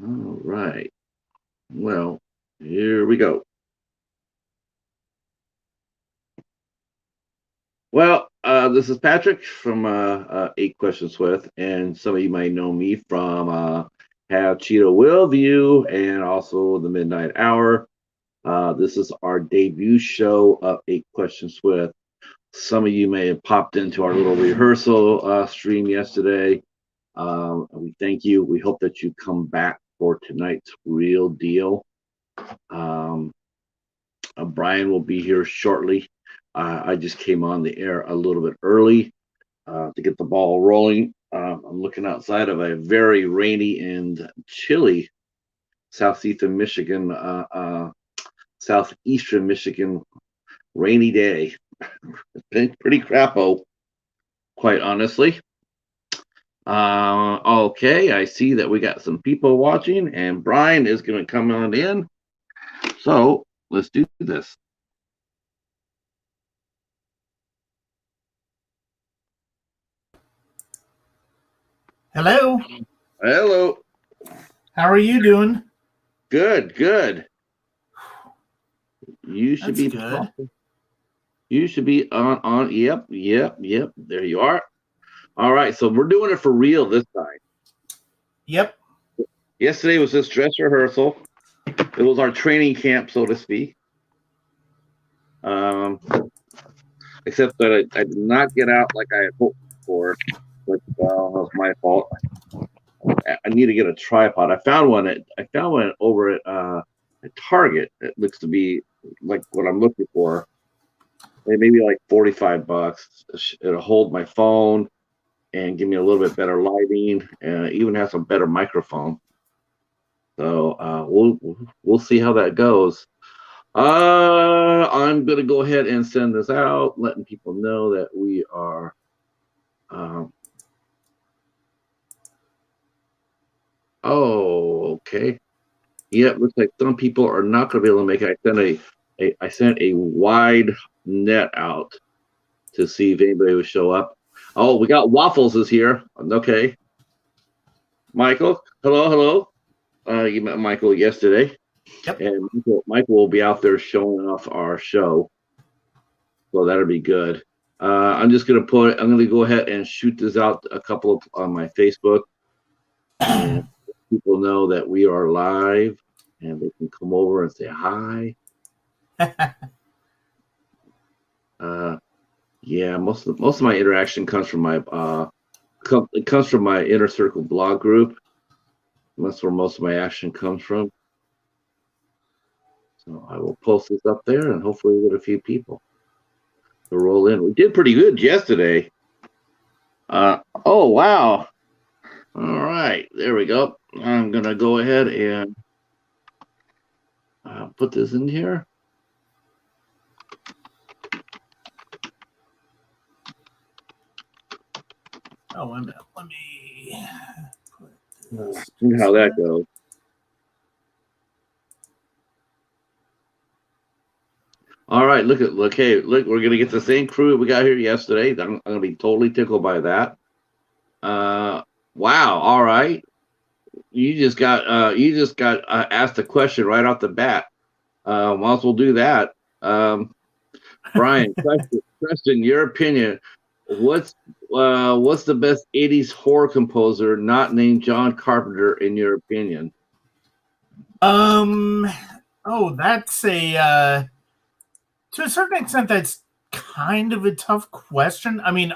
All right. Well, here we go. Well, this is Patrick from Eight Questions With, and some of you might know me from Have Cheetah Will View and also the Midnight Hour. This is our debut show of Eight Questions With. Some of you may have popped into our little rehearsal stream yesterday. We thank you. We hope that you come back for tonight's real deal. Brian will be here shortly. I just came on the air a little bit early to get the ball rolling. I'm looking outside of a very rainy and chilly southeastern Michigan, southeastern Michigan rainy day. It's been pretty crapo, quite honestly. Okay, I see that we got some people watching, and Brian is going to come on in. So let's do this. Hello. Hello. How are you doing? Good, good. You should That's be good. You should be on. Yep. There you are. All right, so we're doing it for real this time. Yep. Yesterday was this dress rehearsal. It was our training camp, so to speak. Except that I did not get out like I had hoped for, but that was my fault. I need to get a tripod. I found one over at Target. It looks to be like what I'm looking for. Maybe like $45. It'll hold my phone and give me a little bit better lighting, and even have some better microphone. So we'll see how that goes. I'm gonna go ahead and send this out, letting people know that we are. Oh, okay. Yeah, looks like some people are not gonna be able to make it. I sent a wide net out to see if anybody would show up. Oh, we got Waffles is here. Okay. Michael, hello. You met Michael yesterday. Yep. And Michael will be out there showing off our show. So that'll be good. I'm going to go ahead and shoot this out a couple of on my Facebook. And people know that we are live and they can come over and say hi. Yeah, most of my interaction comes from my Inner Circle blog group. That's where most of my action comes from. So I will post this up there, and hopefully we get a few people to roll in. We did pretty good yesterday. Oh wow! All right, there we go. I'm gonna go ahead and put this in here. Oh, wait a minute. Let me put this. See how that goes. All right, look, hey, look, we're gonna get the same crew we got here yesterday. I'm gonna be totally tickled by that. Wow, all right. You just got asked a question right off the bat. Might as well do that. Brian, question, your opinion. What's the best 80s horror composer not named John Carpenter in your opinion? That's to a certain extent, that's kind of a tough question. I mean,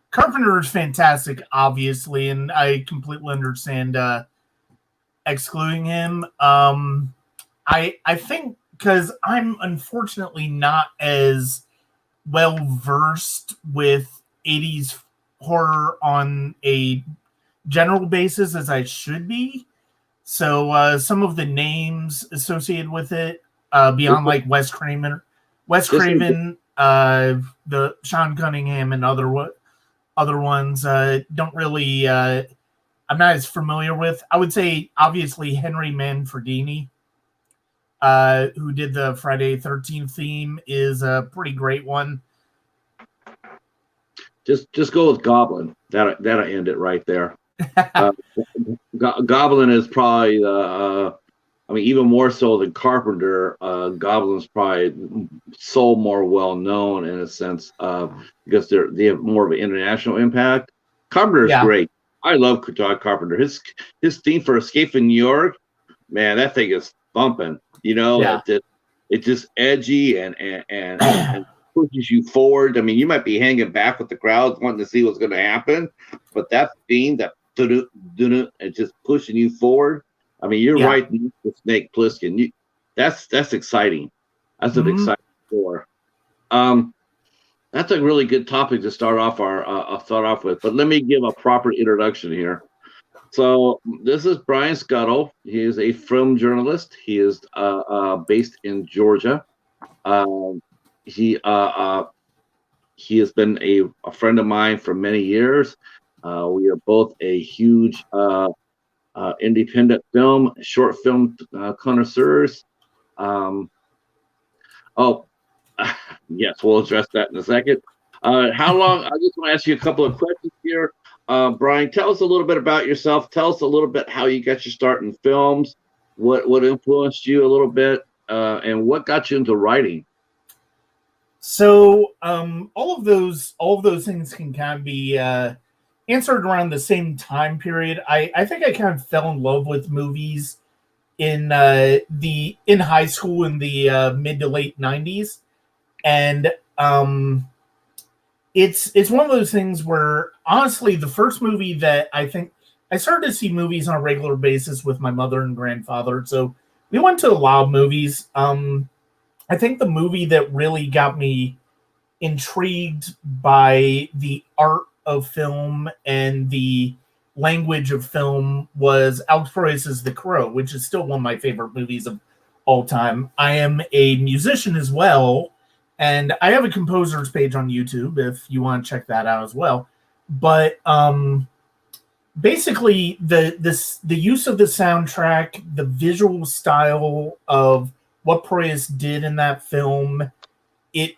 Carpenter is fantastic, obviously, and I completely understand excluding him. I think because I'm unfortunately not as well versed with 80s horror on a general basis as I should be. So some of the names associated with it, beyond like Wes Craven, the Sean Cunningham, and other ones, don't really. I'm not as familiar with. I would say obviously Henry Manfredini, who did the Friday 13th theme, is a pretty great one. Just go with Goblin. That'll end it right there. Uh, Goblin is probably I mean, even more so than Carpenter. Goblin's probably so more well known in a sense because they have more of an international impact. Carpenter is Yeah, great. I love John Carpenter. His theme for Escape from New York, man, that thing is thumping. You know, yeah. it's just edgy and pushes you forward. I mean, you might be hanging back with the crowd wanting to see what's going to happen, but that theme, that it's just pushing you forward. I mean, you're Yeah. right with Snake Plissken. That's exciting. That's an Mhm. exciting score. Um, that's a really good topic to start off with. But let me give a proper introduction here. So this is Brian Skutle. He is a film journalist. He is based in Georgia. Um, he he has been a friend of mine for many years. We are both a huge independent short film connoisseurs. Um, oh, yes, we'll address that in a second. How long? I just want to ask you a couple of questions here. Brian, tell us a little bit about yourself. Tell us a little bit how you got your start in films, what influenced you a little bit, and what got you into writing. So all of those things can kind of be answered around the same time period. I think I kind of fell in love with movies in high school in the mid to late '90s, and it's one of those things where honestly, the first movie that I think I started to see movies on a regular basis with my mother and grandfather. So we went to a lot of movies. I think the movie that really got me intrigued by the art of film and the language of film was Alex Proyas's The Crow, which is still one of my favorite movies of all time. I am a musician as well, and I have a composer's page on YouTube if you want to check that out as well. But basically, the use of the soundtrack, the visual style of what Proyas did in that film, it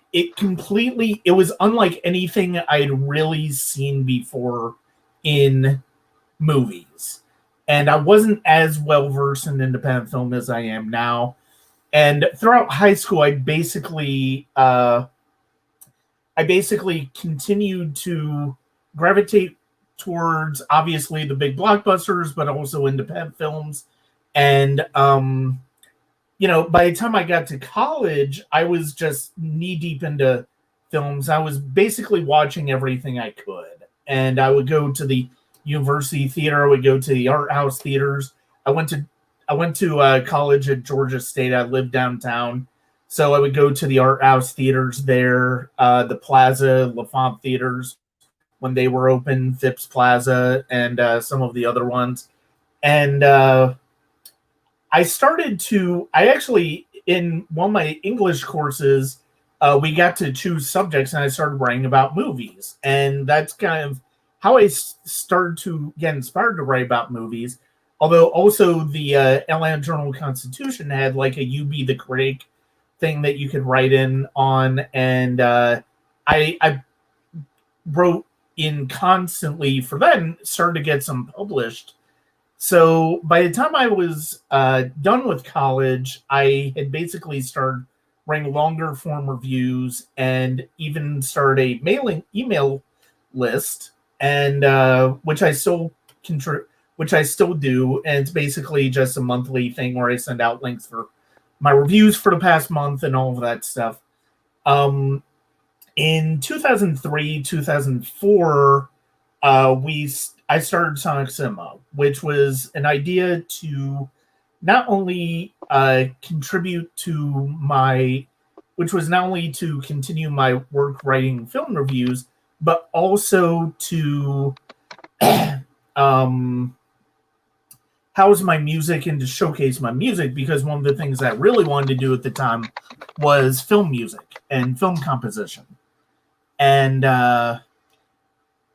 was unlike anything I'd really seen before in movies. And I wasn't as well versed in independent film as I am now. And throughout high school, I basically continued to gravitate towards obviously the big blockbusters, but also independent films. And by the time I got to college, I was just knee deep into films. I was basically watching everything I could, and I would go to the university theater. I would go to the art house theaters. I went to college at Georgia State. I lived downtown, so I would go to the art house theaters there, the Plaza, LaFont theaters when they were open, Phipps Plaza, and some of the other ones. And I actually, in one of my English courses, we got to choose subjects and I started writing about movies. And that's kind of how I started to get inspired to write about movies. Although also the Atlanta Journal Constitution had like a "You Be the Critic" thing that you could write in on. And I wrote in constantly for that and started to get some published. So by the time I was done with college, I had basically started writing longer form reviews and even started a mailing email list, and which I still do, and it's basically just a monthly thing where I send out links for my reviews for the past month and all of that stuff. Um, in 2003, 2004, I started Sonic Cinema, which was an idea to not only contribute to which was not only to continue my work writing film reviews, but also to um, house my music and to showcase my music, because one of the things I really wanted to do at the time was film music and film composition. And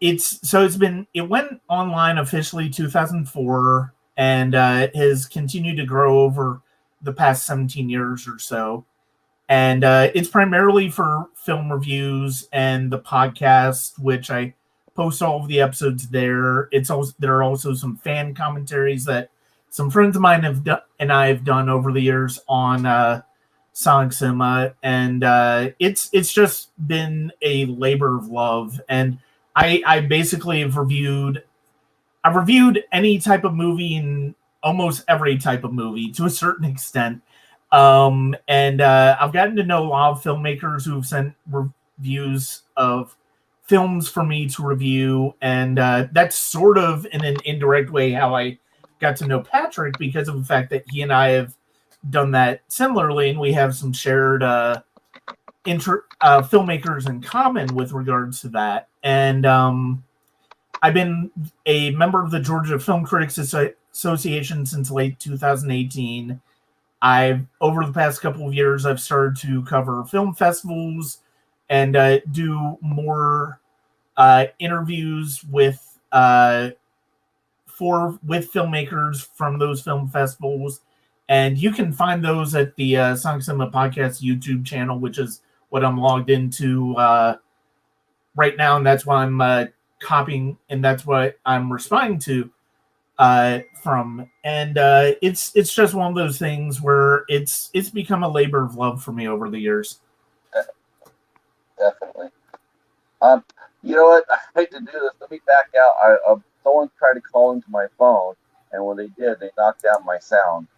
it went online officially 2004, and it has continued to grow over the past 17 years or so. And it's primarily for film reviews and the podcast, which I post all of the episodes there. There are also some fan commentaries that some friends of mine and I have done over the years on Sonic Cinema, and it's just been a labor of love. And I basically have reviewed any type of movie and almost every type of movie to a certain extent. And I've gotten to know a lot of filmmakers who've sent reviews of films for me to review, and that's sort of in an indirect way how I got to know Patrick, because of the fact that he and I have done that similarly, and we have some shared filmmakers in common with regards to that. And I've been a member of the Georgia Film Critics Association since late 2018. Over the past couple of years, I've started to cover film festivals and do more interviews with filmmakers from those film festivals. And you can find those at the Sonic Cinema Podcast YouTube channel, which is what I'm logged into right now, and that's why I'm copying, and that's what I'm responding to from. And it's just one of those things where it's become a labor of love for me over the years. Definitely. You know what? I hate to do this. Let me back out. Someone tried to call into my phone, and when they did, they knocked out my sound.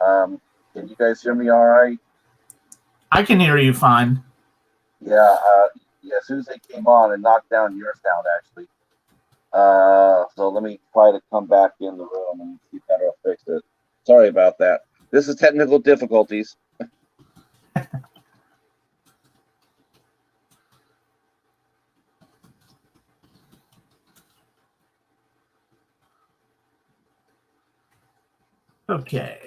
Can you guys hear me all right? I can hear you fine. Yeah. As soon as they came on, it knocked down your sound, actually. So let me try to come back in the room and see if that'll fix it. Sorry about that. This is technical difficulties. Okay.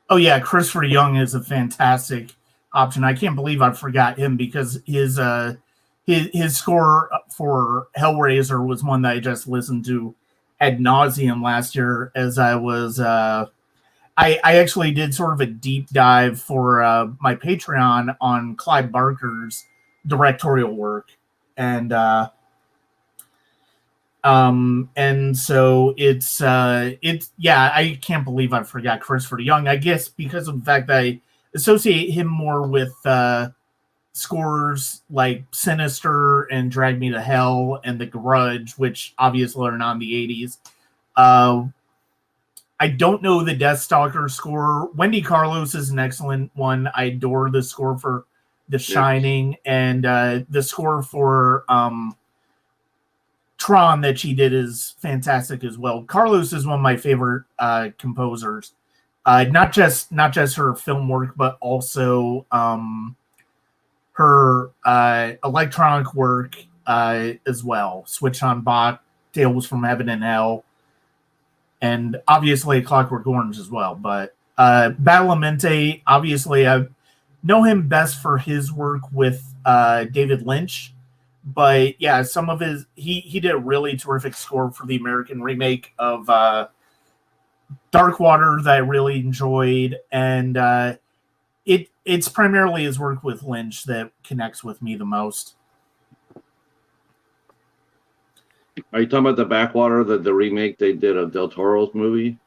Oh yeah, Christopher Young is a fantastic option. I can't believe I forgot him, because his score for Hellraiser was one that I just listened to ad nauseum last year as I was I actually did sort of a deep dive for my Patreon on Clive Barker's directorial work, and so it's I can't believe I forgot Christopher Young. I guess because of the fact that I associate him more with scores like Sinister and Drag Me to Hell and The Grudge, which obviously are not in the 80s. I don't know the Deathstalker score. Wendy Carlos is an excellent one. I adore the score for The Shining, and the score for Tron that she did is fantastic as well. Carlos is one of my favorite composers. Not just her film work, but also her electronic work as well. Switch on Bach, Tales from Heaven and Hell, and obviously Clockwork Orange as well. But Badalamenti, obviously I know him best for his work with David Lynch. But yeah, some of his he did a really terrific score for the American remake of Dark Water that I really enjoyed, and it's primarily his work with Lynch that connects with me the most. Are you talking about the Backwater, the remake they did of Del Toro's movie?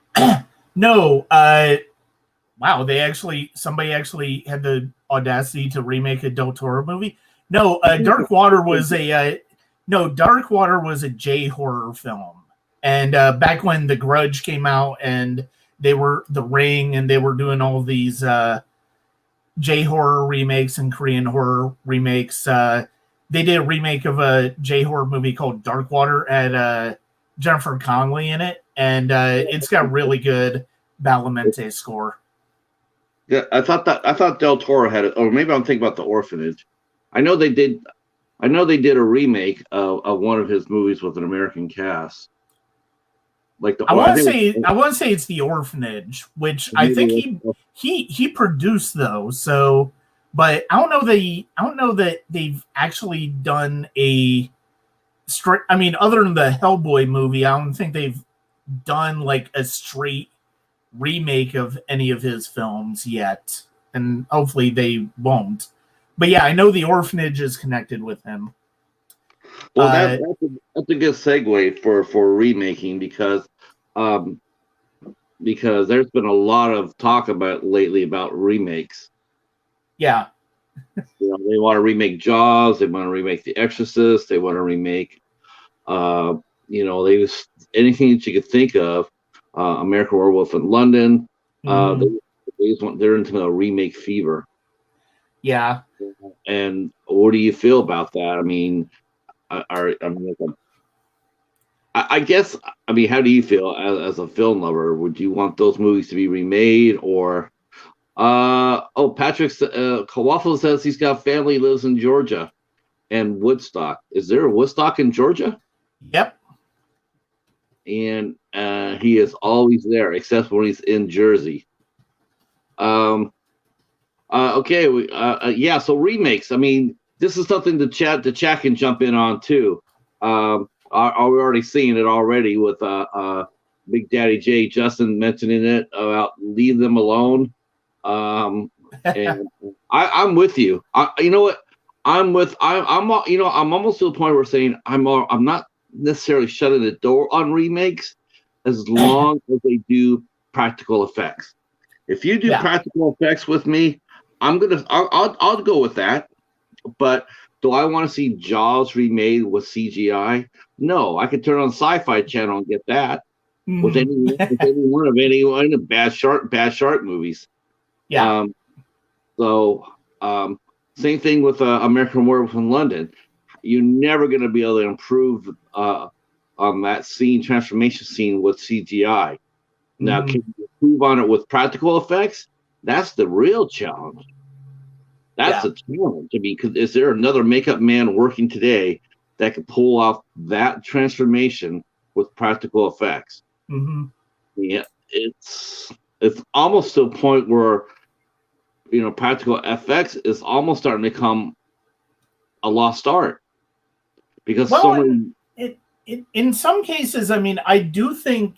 No, wow, somebody actually had the audacity to remake a Del Toro movie. No, Dark Water was a J horror film, and back when The Grudge came out and they were The Ring and they were doing all these J horror remakes and Korean horror remakes, they did a remake of a J horror movie called Dark Water, at Jennifer Connelly in it, and it's got really good Badalamenti score. Yeah, I thought Del Toro had it, or maybe I'm thinking about The Orphanage. I know they did a remake of one of his movies with an American cast. I want to say it's The Orphanage, which I think he produced though. So, but I don't know that they've actually done a straight. I mean, other than the Hellboy movie, I don't think they've done like a straight remake of any of his films yet, and hopefully they won't. But yeah, I know The Orphanage is connected with him. Well, that's a good segue for remaking because there's been a lot of talk about lately about remakes. Yeah. You know, they want to remake Jaws, they want to remake The Exorcist, they want to remake they just anything that you could think of. American Werewolf in London. They're into a remake fever. Yeah. And what do you feel about that? I mean, I guess, how do you feel as a film lover? Would you want those movies to be remade or? Patrick Kawafo says he's got family, lives in Georgia and Woodstock. Is there a Woodstock in Georgia? Yep. And he is always there, except when he's in Jersey. Okay. So remakes. I mean, this is something the chat can jump in on too. Are we already seeing it already with Big Daddy J Justin mentioning it about Leave Them Alone. And I'm with you. You know what? I'm almost to the point where saying I'm not necessarily shutting the door on remakes as long as they do practical effects. If you do practical effects with me, I'll go with that. But do I want to see Jaws remade with CGI? No, I could turn on Sci-Fi Channel and get that with any one of the bad shark movies. Yeah. Same thing with American Werewolf in London. You're never going to be able to improve on that transformation scene with CGI. Now, can you improve on it with practical effects? That's the real challenge. That's a challenge. I mean, is there another makeup man working today that could pull off that transformation with practical effects? Mm-hmm. Yeah, it's almost to a point where practical effects is almost starting to become a lost art because in some cases, I mean, I do think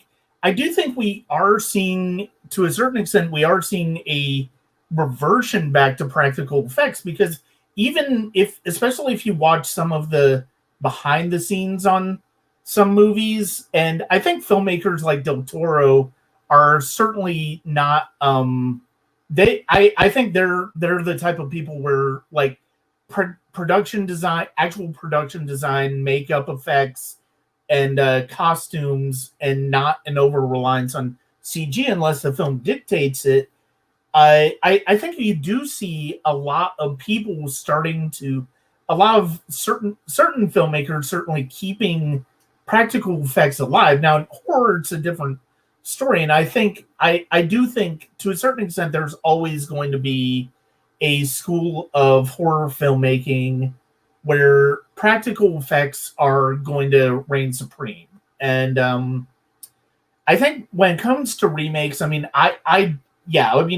we are seeing, to a certain extent, a reversion back to practical effects because especially if you watch some of the behind the scenes on some movies, and I think filmmakers like Del Toro are certainly not I think they're the type of people where like production design, actual production design, makeup effects, and costumes, and not an over reliance on CG unless the film dictates it. I think you do see a lot of people a lot of certain filmmakers certainly keeping practical effects alive. Now in horror, it's a different story, and I do think to a certain extent there's always going to be a school of horror filmmaking where practical effects are going to reign supreme. And I think when it comes to remakes, I mean,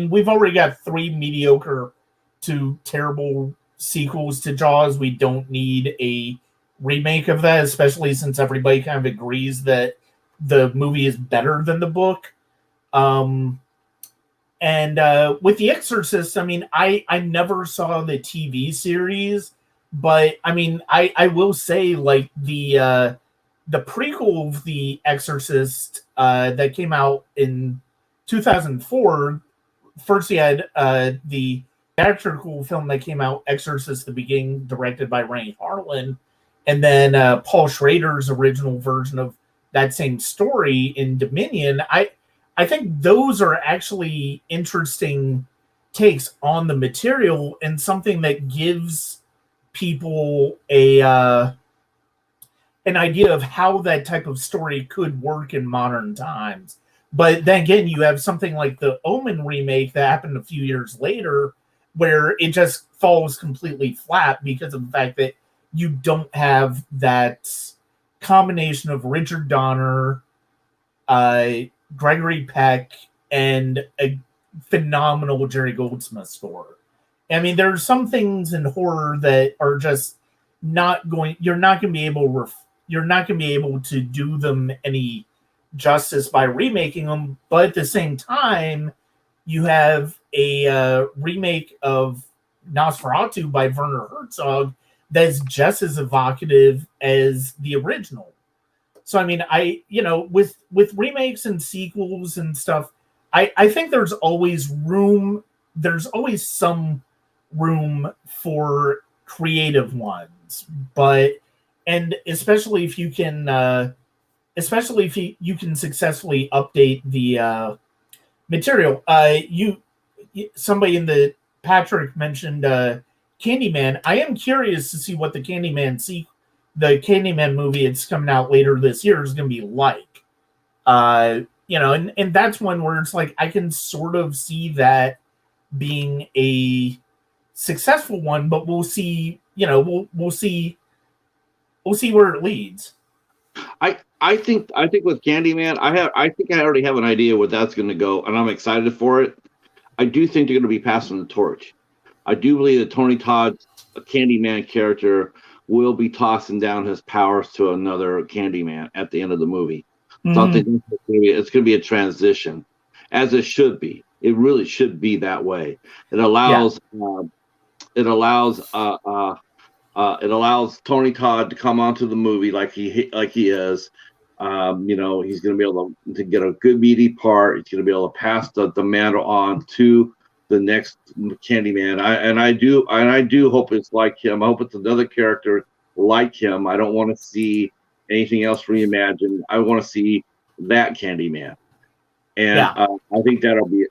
we've already got 3 mediocre to terrible sequels to Jaws. We don't need a remake of that, especially since everybody kind of agrees that the movie is better than the book. And with The Exorcist, I mean, I never saw the TV series, but I mean, I will say like the prequel of The Exorcist that came out in 2004. First, you had the theatrical film that came out, Exorcist: The Beginning, directed by Renny Harlin, and then Paul Schrader's original version of that same story in Dominion. I think those are actually interesting takes on the material and something that gives people an idea of how that type of story could work in modern times. But then again, you have something like the Omen remake that happened a few years later where it just falls completely flat because of the fact that you don't have that combination of Richard Donner, Gregory Peck, and a phenomenal Jerry Goldsmith score. I mean, there are some things in horror that are just you're not going to be able you're not going to be able to do them any justice by remaking them. But at the same time, you have a remake of Nosferatu by Werner Herzog that's just as evocative as the original. So I mean, with remakes and sequels and stuff, I think there's always room. There's always some room for creative ones, and especially if you can, you can successfully update the material. Somebody in the Patrick mentioned Candyman. I am curious to see what the Candyman movie that's coming out later this year is going to be like. And that's one where it's like I can sort of see that being a successful one, but we'll see. We'll see where it leads. I think with Candyman, I think I already have an idea where that's going to go, and I'm excited for it. I do think they're going to be passing the torch. I do believe that Tony Todd's Candyman character will be tossing down his powers to another Candyman at the end of the movie. Mm-hmm. So I think it's going to be a transition, as it should be. It really should be that way. It allows Tony Todd to come onto the movie like he is. He's going to be able to get a good meaty part. He's going to be able to pass the mantle on to the next Candyman. I do hope it's like him. I hope it's another character like him. I don't want to see anything else reimagined. I want to see that Candyman. And I think that'll be,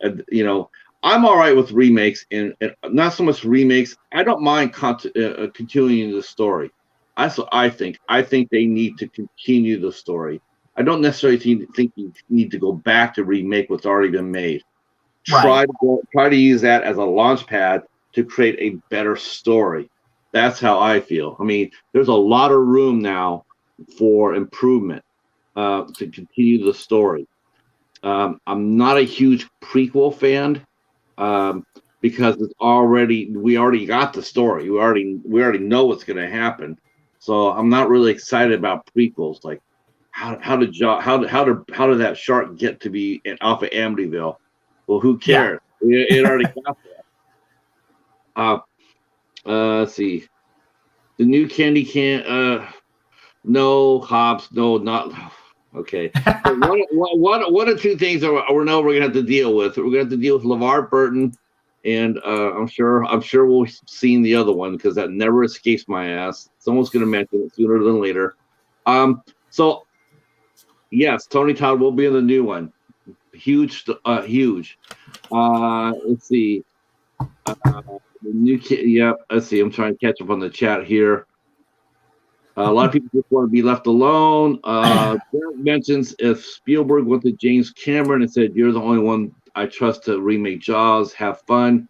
I'm all right with remakes and not so much remakes. I don't mind continuing the story. I think they need to continue the story. I don't necessarily think you need to go back to remake what's already been made. Right. Try to use that as a launch pad to create a better story. That's how I feel. I mean, there's a lot of room now for improvement to continue the story. I'm not a huge prequel fan because we already got the story. We already know what's going to happen. So I'm not really excited about prequels. Like how did that shark get to be off of Amityville? Well, who cares? Yeah. It already got there. Let's see. The new candy can. No, Hobbs. No, not. Okay. One or two things we're going to have to deal with. We're going to have to deal with LeVar Burton, and I'm sure we'll see the other one because that never escapes my ass. Someone's going to mention it sooner than later. So yes, Tony Todd will be in the new one. Huge. Let's see. The new kid. Yeah. Let's see. I'm trying to catch up on the chat here. A lot of people just want to be left alone. Derek mentions if Spielberg went to James Cameron and said, "You're the only one I trust to remake Jaws. Have fun,"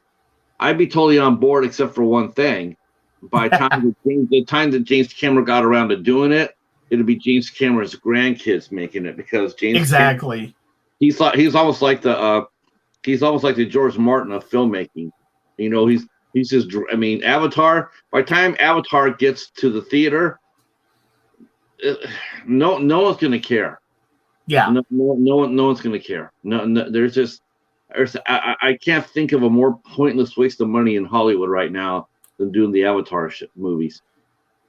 I'd be totally on board, except for one thing. By the time that James Cameron got around to doing it, it'd be James Cameron's grandkids making it because James exactly. He's almost like the George Martin of filmmaking. He's just. I mean, Avatar. By the time Avatar gets to the theater, no one's gonna care. Yeah. No one's gonna care. No. I can't think of a more pointless waste of money in Hollywood right now than doing the Avatar movies.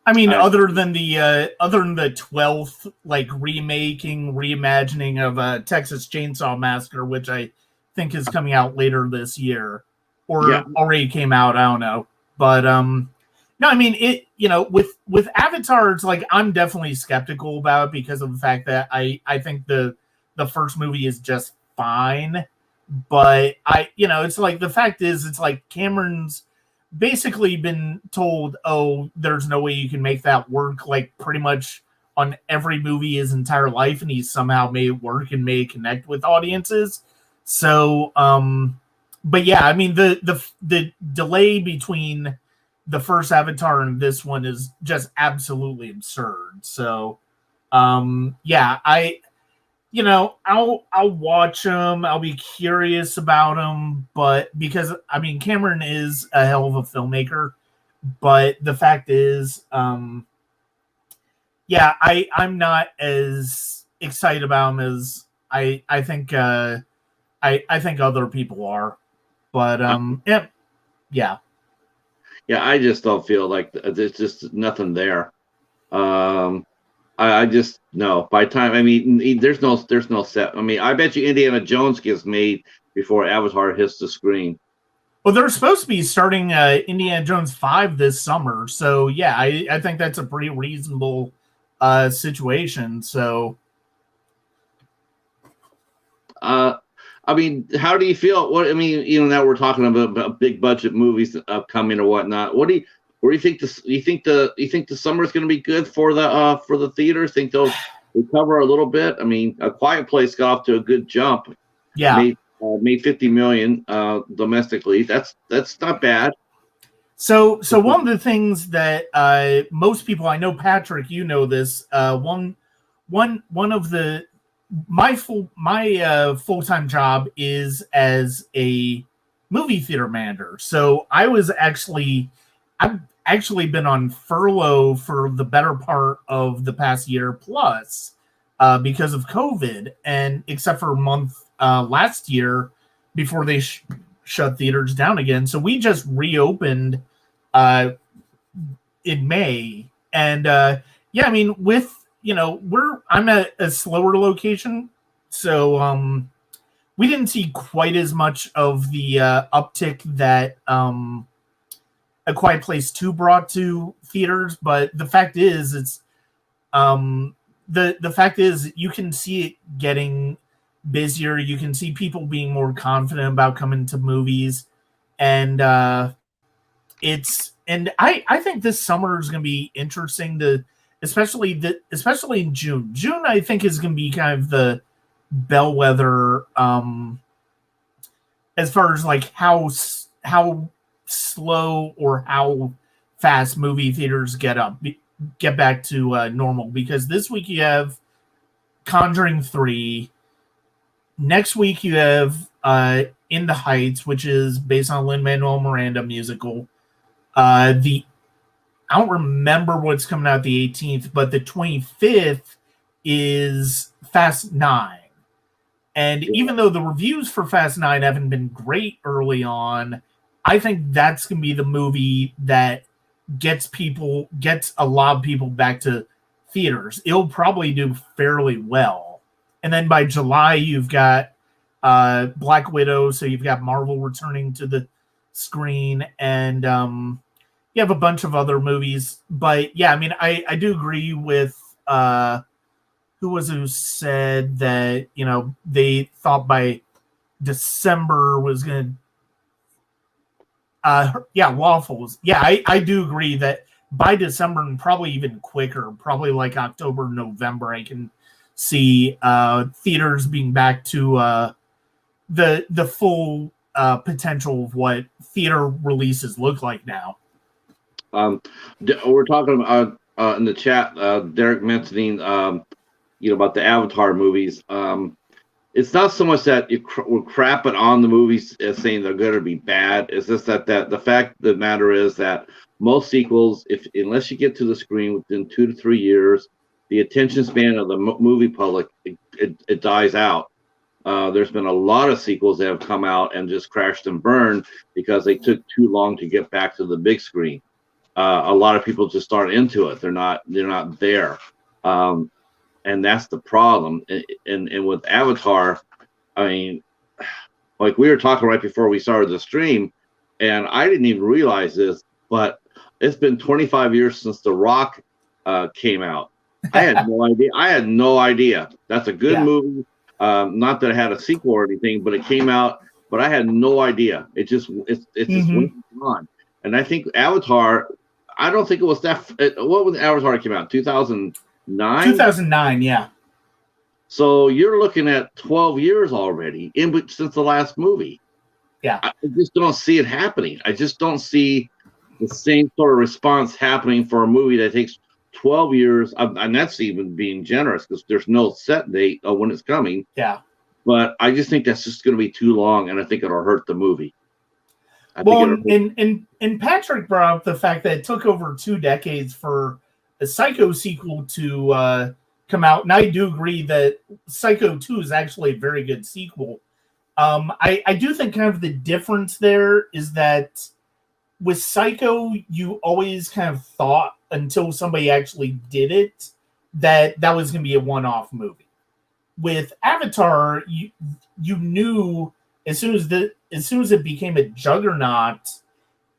I mean, other than the 12th reimagining of Texas Chainsaw Massacre, which I think is coming out later this year, or already came out. I don't know, but no, I mean it. With Avatar, it's like I'm definitely skeptical about it because of the fact that I think the first movie is just fine, but it's like the fact is it's like Cameron's basically been told, oh, there's no way you can make that work, like pretty much on every movie his entire life, and he's somehow made it work and made it connect with audiences. So, but yeah, I mean the delay between the first Avatar and this one is just absolutely absurd. So, yeah, I'll watch them. I'll be curious about them, but because I mean, Cameron is a hell of a filmmaker, but the fact is, yeah, I'm not as excited about him as I think I think other people are. But yeah. I just don't feel like there's just nothing there. I just no. By time, I mean, there's no set. I mean, I bet you Indiana Jones gets made before Avatar hits the screen. Well, they're supposed to be starting Indiana Jones 5 this summer, so yeah, I think that's a pretty reasonable situation. So, I mean, how do you feel? What I mean, now we're talking about big budget movies upcoming or whatnot. What do you think? You think the summer is going to be good for the theaters? Think they'll recover a little bit? I mean, A Quiet Place got off to a good jump. Yeah, made 50 million domestically. That's not bad. So one of the things that most people, I know, Patrick, you know this. One of the my full-time job is as a movie theater manager. So I've actually been on furlough for the better part of the past year plus because of COVID, and except for a month last year before they shut theaters down again. So we just reopened in May, and yeah, I mean, with I'm at a slower location, so we didn't see quite as much of the uptick that A Quiet Place 2 brought to theaters. But the fact is, it's the fact is you can see it getting busier. You can see people being more confident about coming to movies, and I think this summer is going to be interesting to, especially in June. June, I think, is going to be kind of the bellwether as far as like how slow or how fast movie theaters get back to normal. Because this week you have Conjuring 3. Next week you have In the Heights, which is based on a Lin-Manuel Miranda musical. I don't remember what's coming out the 18th, but the 25th is Fast 9. And even though the reviews for Fast 9 haven't been great early on, I think that's going to be the movie that gets a lot of people back to theaters. It'll probably do fairly well. And then by July, you've got Black Widow, so you've got Marvel returning to the screen, and you have a bunch of other movies. But yeah, I mean, I do agree with who said that, they thought by December was going to Waffles. Yeah, I do agree that by December, and probably even quicker, probably like October, November, I can see theaters being back to the full potential of what theater releases look like now. We're talking about in the chat, Derek mentioning about the Avatar movies. It's not so much that we're crapping on the movies as saying they're going to be bad. It's just that the fact of the matter is that most sequels, unless you get to the screen within 2 to 3 years, the attention span of the movie public it dies out. There's been a lot of sequels that have come out and just crashed and burned because they took too long to get back to the big screen. A lot of people just aren't into it. They're not there. And that's the problem. And with Avatar, I mean, like we were talking right before we started the stream, and I didn't even realize this, but it's been 25 years since The Rock came out. I had no idea. That's a good movie. Not that it had a sequel or anything, but it came out. But I had no idea. It just just went on. And I think Avatar. I don't think it was that. What when Avatar came out? 2009. 2009, yeah. So you're looking at 12 years already since the last movie. Yeah. I just don't see it happening. I just don't see the same sort of response happening for a movie that takes 12 years, and that's even being generous because there's no set date of when it's coming. Yeah. But I just think that's just going to be too long, and I think it'll hurt the movie. And Patrick brought up the fact that it took over 2 decades for Psycho sequel to come out, and I do agree that Psycho 2 is actually a very good sequel. I do think kind of the difference there is that with Psycho, you always kind of thought until somebody actually did it that was going to be a one-off movie. With Avatar, you knew as soon as it became a juggernaut,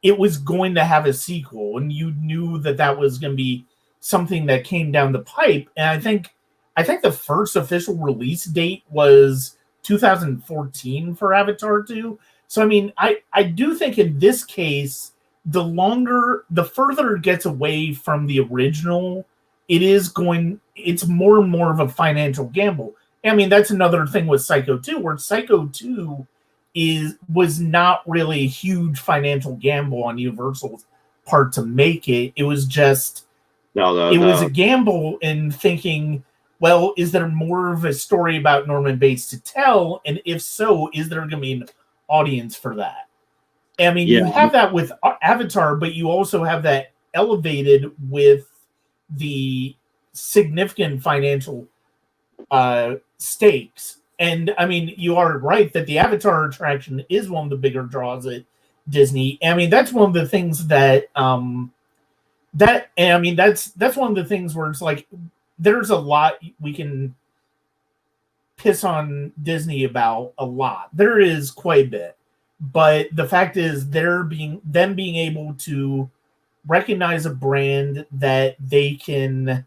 it was going to have a sequel, and you knew that was going to be something that came down the pipe. And I think the first official release date was 2014 for Avatar 2. So I mean, I do think in this case, the further it gets away from the original, it's more and more of a financial gamble. I mean, that's another thing with Psycho 2, where Psycho 2 was not really a huge financial gamble on Universal's part to make it. It was just was a gamble in thinking, well, is there more of a story about Norman Bates to tell? And if so, is there going to be an audience for that? I mean, you have that with Avatar, but you also have that elevated with the significant financial stakes. And I mean, you are right that the Avatar attraction is one of the bigger draws at Disney. I mean, that's one of the things that's one of the things where it's like, there's a lot we can piss on Disney about a lot. There is quite a bit. But the fact is, them being able to recognize a brand that they can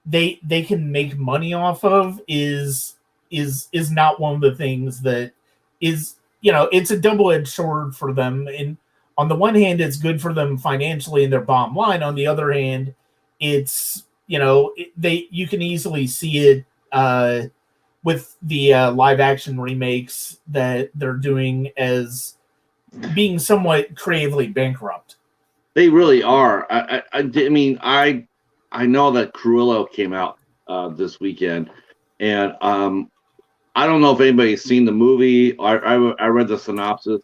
make money off of is not one of the things that is, it's a double-edged sword for them. And on the one hand, it's good for them financially in their bottom line. On the other hand, it's, you can easily see it with the live action remakes that they're doing as being somewhat creatively bankrupt. They really are. I mean, I know that Cruella came out this weekend, and I don't know if anybody's seen the movie. I read the synopsis.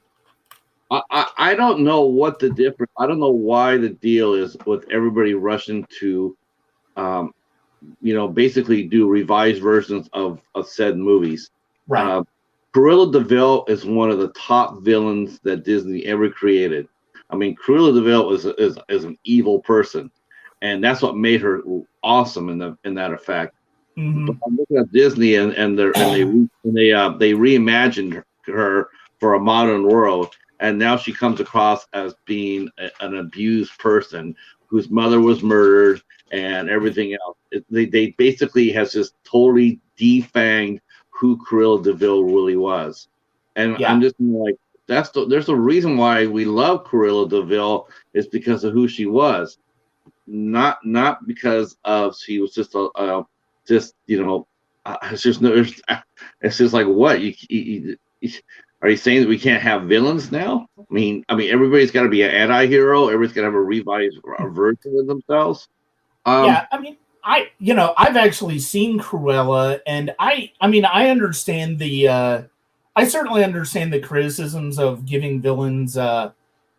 I don't know what the difference. I don't know why the deal is with everybody rushing to, basically do revised versions of said movies. Right. Cruella de Vil is one of the top villains that Disney ever created. I mean, Cruella de Vil is an evil person, and that's what made her awesome in that effect. Mm-hmm. But I'm looking at Disney and they reimagined her for a modern world, and now she comes across as being an abused person whose mother was murdered and everything else. They basically has just totally defanged who Cruella de Vil really was, and I'm just like, there's a reason why we love Cruella de Vil is because of who she was, not because of she was just it's just like, what are you saying that we can't have villains now? I mean, everybody's got to be an anti-hero. Everybody's got to have a revised version of themselves. I mean, I've actually seen Cruella, and I understand I certainly understand the criticisms of giving villains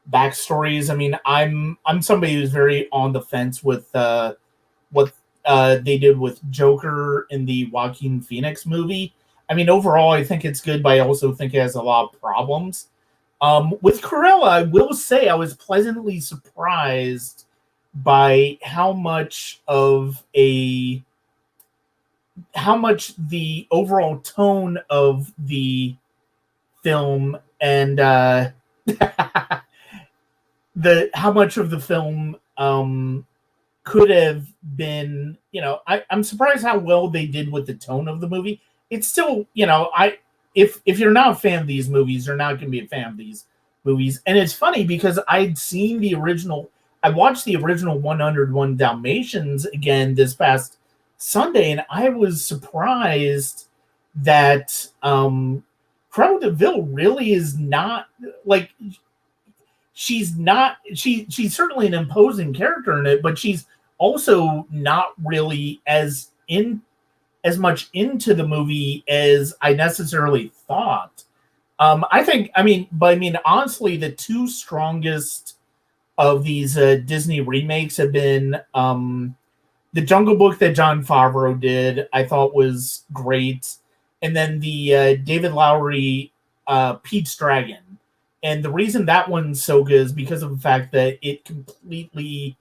backstories. I mean, I'm somebody who's very on the fence with what they did with Joker in the Joaquin Phoenix movie. I mean, overall, I think it's good, but I also think it has a lot of problems. With Cruella, I will say I was pleasantly surprised by how much the overall tone of the film and how much of the film could have been, I'm surprised how well they did with the tone of the movie. It's still, if you're not a fan of these movies, you're not going to be a fan of these movies. And it's funny because I watched the original 101 Dalmatians again this past Sunday, and I was surprised that Cruella de Vil really is not like, she's certainly an imposing character in it, but she's also not really as much into the movie as I necessarily thought. Honestly, the two strongest of these Disney remakes have been the Jungle Book that Jon Favreau did. I thought was great, and then the David Lowery Pete's Dragon. And the reason that one's so good is because of the fact that it completely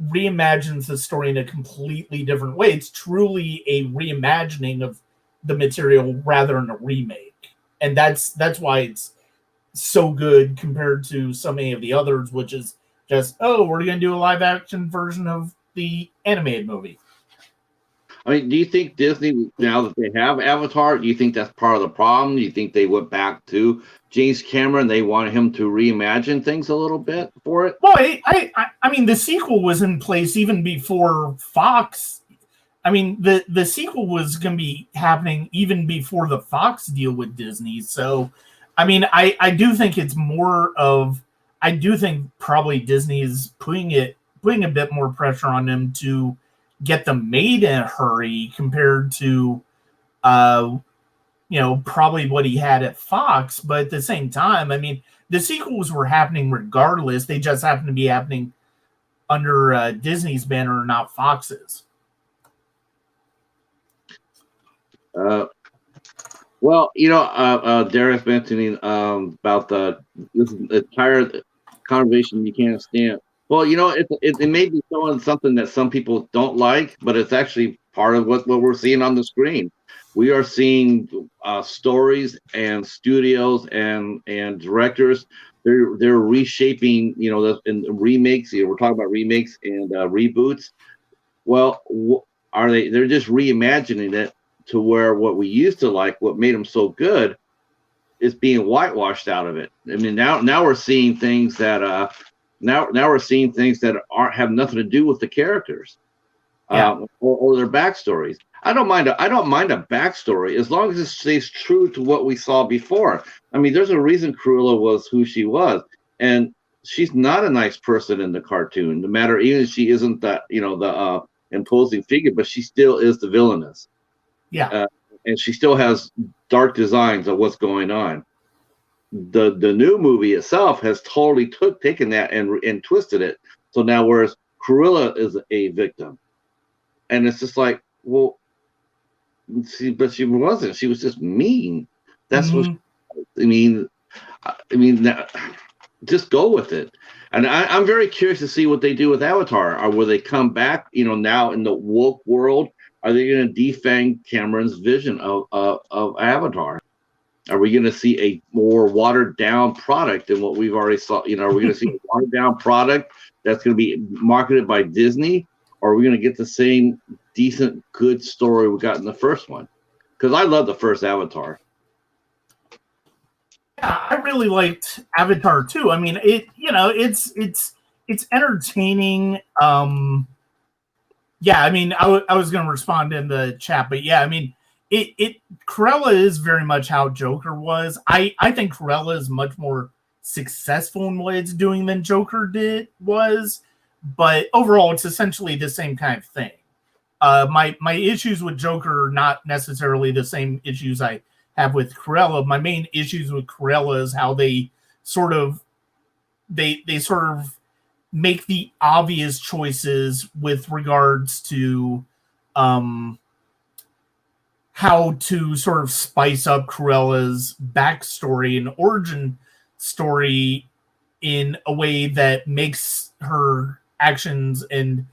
reimagines the story in a completely different way. It's truly a reimagining of the material rather than a remake. And that's why it's so good compared to so many of the others, which is just, oh, we're going to do a live action version of the animated movie. I mean, do you think Disney, now that they have Avatar, do you think that's part of the problem? Do you think they went back to James Cameron? They wanted him to reimagine things a little bit for it? Well, I mean, the sequel was in place even before Fox. I mean, the sequel was going to be happening even before the Fox deal with Disney. So, I mean, I do think it's more of, I do think probably Disney is putting a bit more pressure on them to get them made in a hurry compared to, probably what he had at Fox. But at the same time, I mean, the sequels were happening regardless. They just happened to be happening under Disney's banner, not Fox's. Well, Darius mentioning about this entire conversation you can't stand. Well, it may be showing something that some people don't like, but it's actually part of what we're seeing on the screen. We are seeing stories and studios and directors. They're reshaping, in remakes. We're talking about remakes and reboots. Well, are they? They're just reimagining it to where what we used to like, what made them so good, is being whitewashed out of it. I mean, now we're seeing things that now we're seeing things that have nothing to do with the characters, or their backstories. I don't mind a backstory as long as it stays true to what we saw before. I mean, there's a reason Cruella was who she was, and she's not a nice person in the cartoon. No matter, even if she isn't the imposing figure, but she still is the villainess. Yeah, and she still has dark designs of what's going on. The new movie itself has totally taken that and twisted it. So now, whereas Cruella is a victim, and it's just like, well, but she wasn't. She was just mean. That's what. I mean, just go with it. And I'm very curious to see what they do with Avatar. Or will they come back? Now in the woke world, are they going to defang Cameron's vision of Avatar? Are we going to see a more watered down product than what we've already saw? Are we going to see a watered down product that's going to be marketed by Disney? Or are we going to get the same decent, good story we got in the first one? Because I love the first Avatar. Yeah, I really liked Avatar too. I mean, it's entertaining. Yeah, I mean, I was going to respond in the chat, but yeah, I mean, Cruella is very much how Joker was. I think Cruella is much more successful in what it's doing than Joker was, but overall, it's essentially the same kind of thing. My issues with Joker are not necessarily the same issues I have with Cruella. My main issues with Cruella is how they sort of make the obvious choices with regards to how to sort of spice up Cruella's backstory and origin story in a way that makes her actions and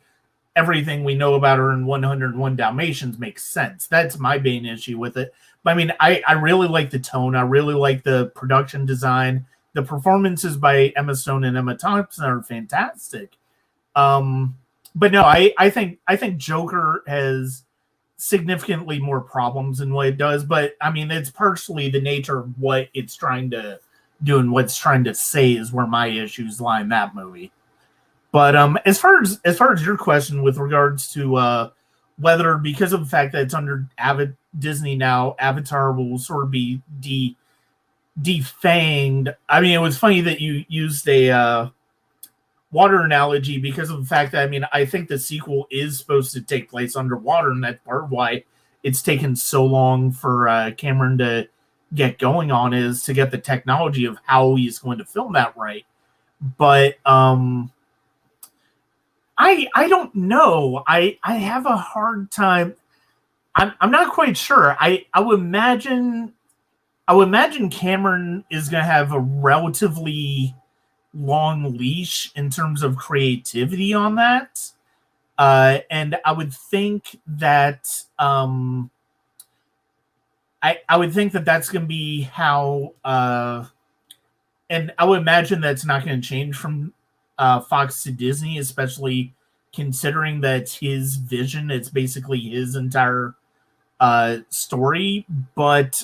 everything we know about her in 101 Dalmatians make sense. That's my main issue with it. But I mean, I really like the tone. I really like the production design. The performances by Emma Stone and Emma Thompson are fantastic. But no, I think Joker has significantly more problems in what it does. But I mean, it's partially the nature of what it's trying to do and what it's trying to say is where my issues lie in that movie. But as far as your question with regards to whether, because of the fact that it's under Disney now, Avatar will sort of be defanged. I mean, it was funny that you used a water analogy because of the fact that, I mean, I think the sequel is supposed to take place underwater, and that's part of why it's taken so long for Cameron to get going on, is to get the technology of how he's going to film that right. But I don't know. I have a hard time. I'm not quite sure. I would imagine Cameron is going to have a relatively long leash in terms of creativity on that. And I would think that I would think that that's going to be how, and I would imagine that's not going to change from Fox to Disney, especially considering that his vision. It's basically his entire story. But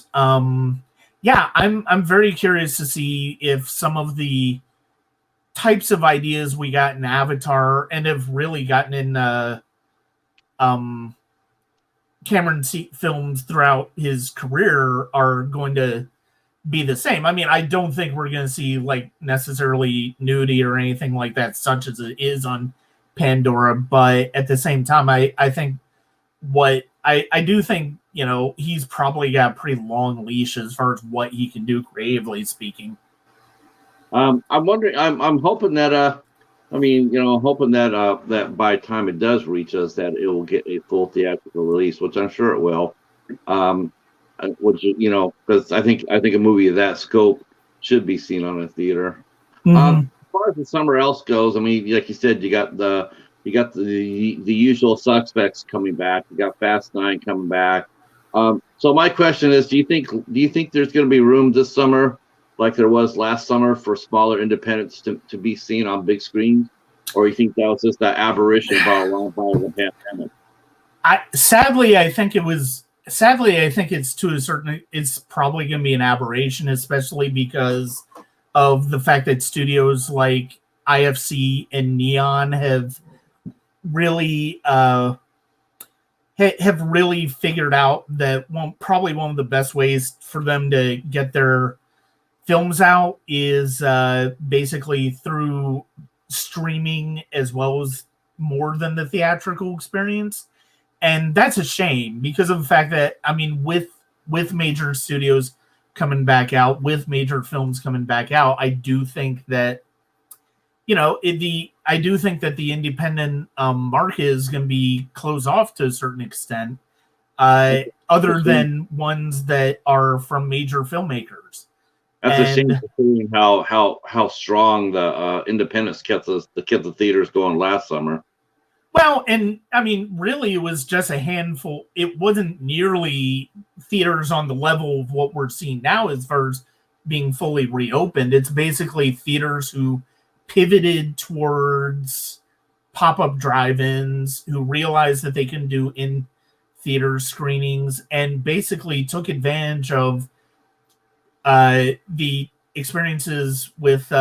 yeah, I'm very curious to see if some of the types of ideas we got in Avatar and have really gotten in Cameron films throughout his career are going to be the same. I mean, I don't think we're going to see like necessarily nudity or anything like that, such as it is on Pandora. But at the same time, I think I do think, he's probably got a pretty long leash as far as what he can do creatively speaking. I'm wondering. I'm hoping that. Hoping that that by the time it does reach us, that it will get a full theatrical release, which I'm sure it will. Because I think a movie of that scope should be seen on a theater. Mm-hmm. As far as the summer else goes, I mean, like you said, you got the usual suspects coming back. You got Fast 9 coming back. So my question is, do you think there's going to be room this summer, like there was last summer, for smaller independents to be seen on big screens, or you think that was just that aberration brought along by the pandemic? Sadly, I think it's probably going to be an aberration, especially because of the fact that studios like IFC and Neon have really figured out that probably one of the best ways for them to get their films out is basically through streaming, as well as more than the theatrical experience. And that's a shame because of the fact that, I mean, with major studios coming back out, with major films coming back out, I do think that, I do think that the independent market is going to be closed off to a certain extent, other than ones that are from major filmmakers. That's a shame, considering how strong the independents kept the theaters going last summer. Well, and I mean, really, it was just a handful. It wasn't nearly theaters on the level of what we're seeing now as far as being fully reopened. It's basically theaters who pivoted towards pop-up drive-ins, who realized that they can do in-theater screenings, and basically took advantage of the experiences with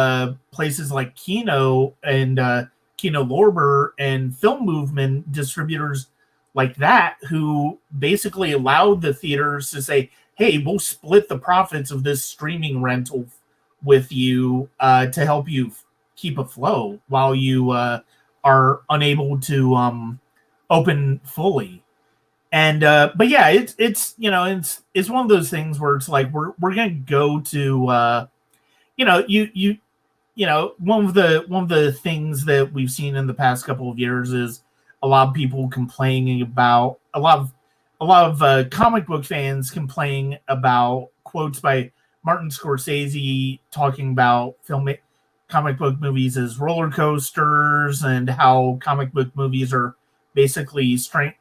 places like Kino and Kino Lorber and Film Movement distributors like that, who basically allowed the theaters to say, hey, we'll split the profits of this streaming rental with you to help you keep afloat while you are unable to open fully. And but yeah, it's one of those things where it's like we're gonna go to one of the things that we've seen in the past couple of years is a lot of people complaining about a lot of comic book fans complaining about quotes by Martin Scorsese talking about comic book movies as roller coasters, and how comic book movies are basically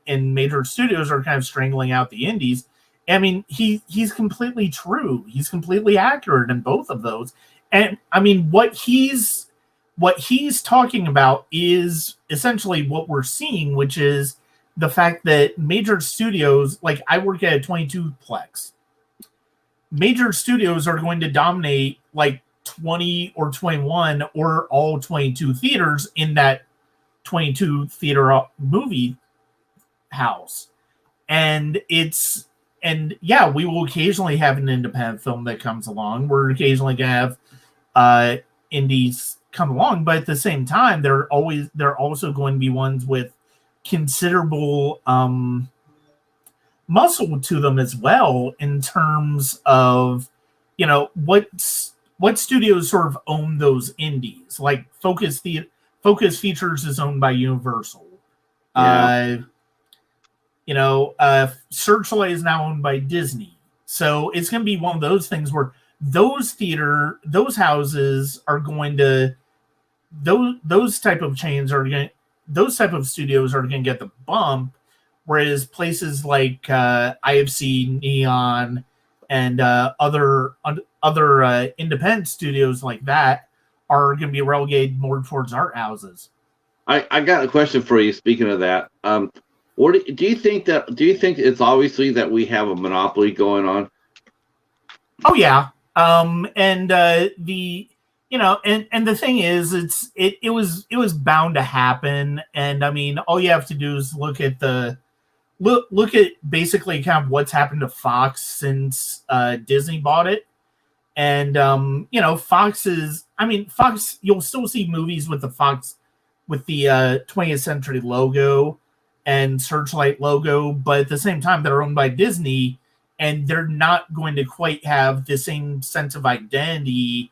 and major studios are kind of strangling out the indies. I mean, he's completely true. He's completely accurate in both of those. And I mean, what he's talking about is essentially what we're seeing, which is the fact that major studios, like I work at a 22-plex, major studios are going to dominate like 20 or 21 or all 22 theaters in that 22 theater movie house. And yeah, we will occasionally have an independent film that comes along. We're occasionally going to have indies come along, but at the same time, there are also going to be ones with considerable muscle to them as well, in terms of what studios sort of own those indies? Like Focus Features is owned by Universal. Yeah. Searchlight is now owned by Disney. So it's going to be one of those things where those houses are going to, those type of chains are going, those type of studios are going to get the bump, whereas places like IFC, Neon, and other independent studios like that are going to be relegated more towards art houses. I got a question for you. Speaking of that, what do you think it's obviously that we have a monopoly going on? Oh yeah, and the thing is, it was bound to happen, and I mean, all you have to do is look at basically kind of what's happened to Fox since Disney bought it, and Fox, you'll still see movies with the Fox, with the 20th Century logo and Searchlight logo, but at the same time, they're owned by Disney, and they're not going to quite have the same sense of identity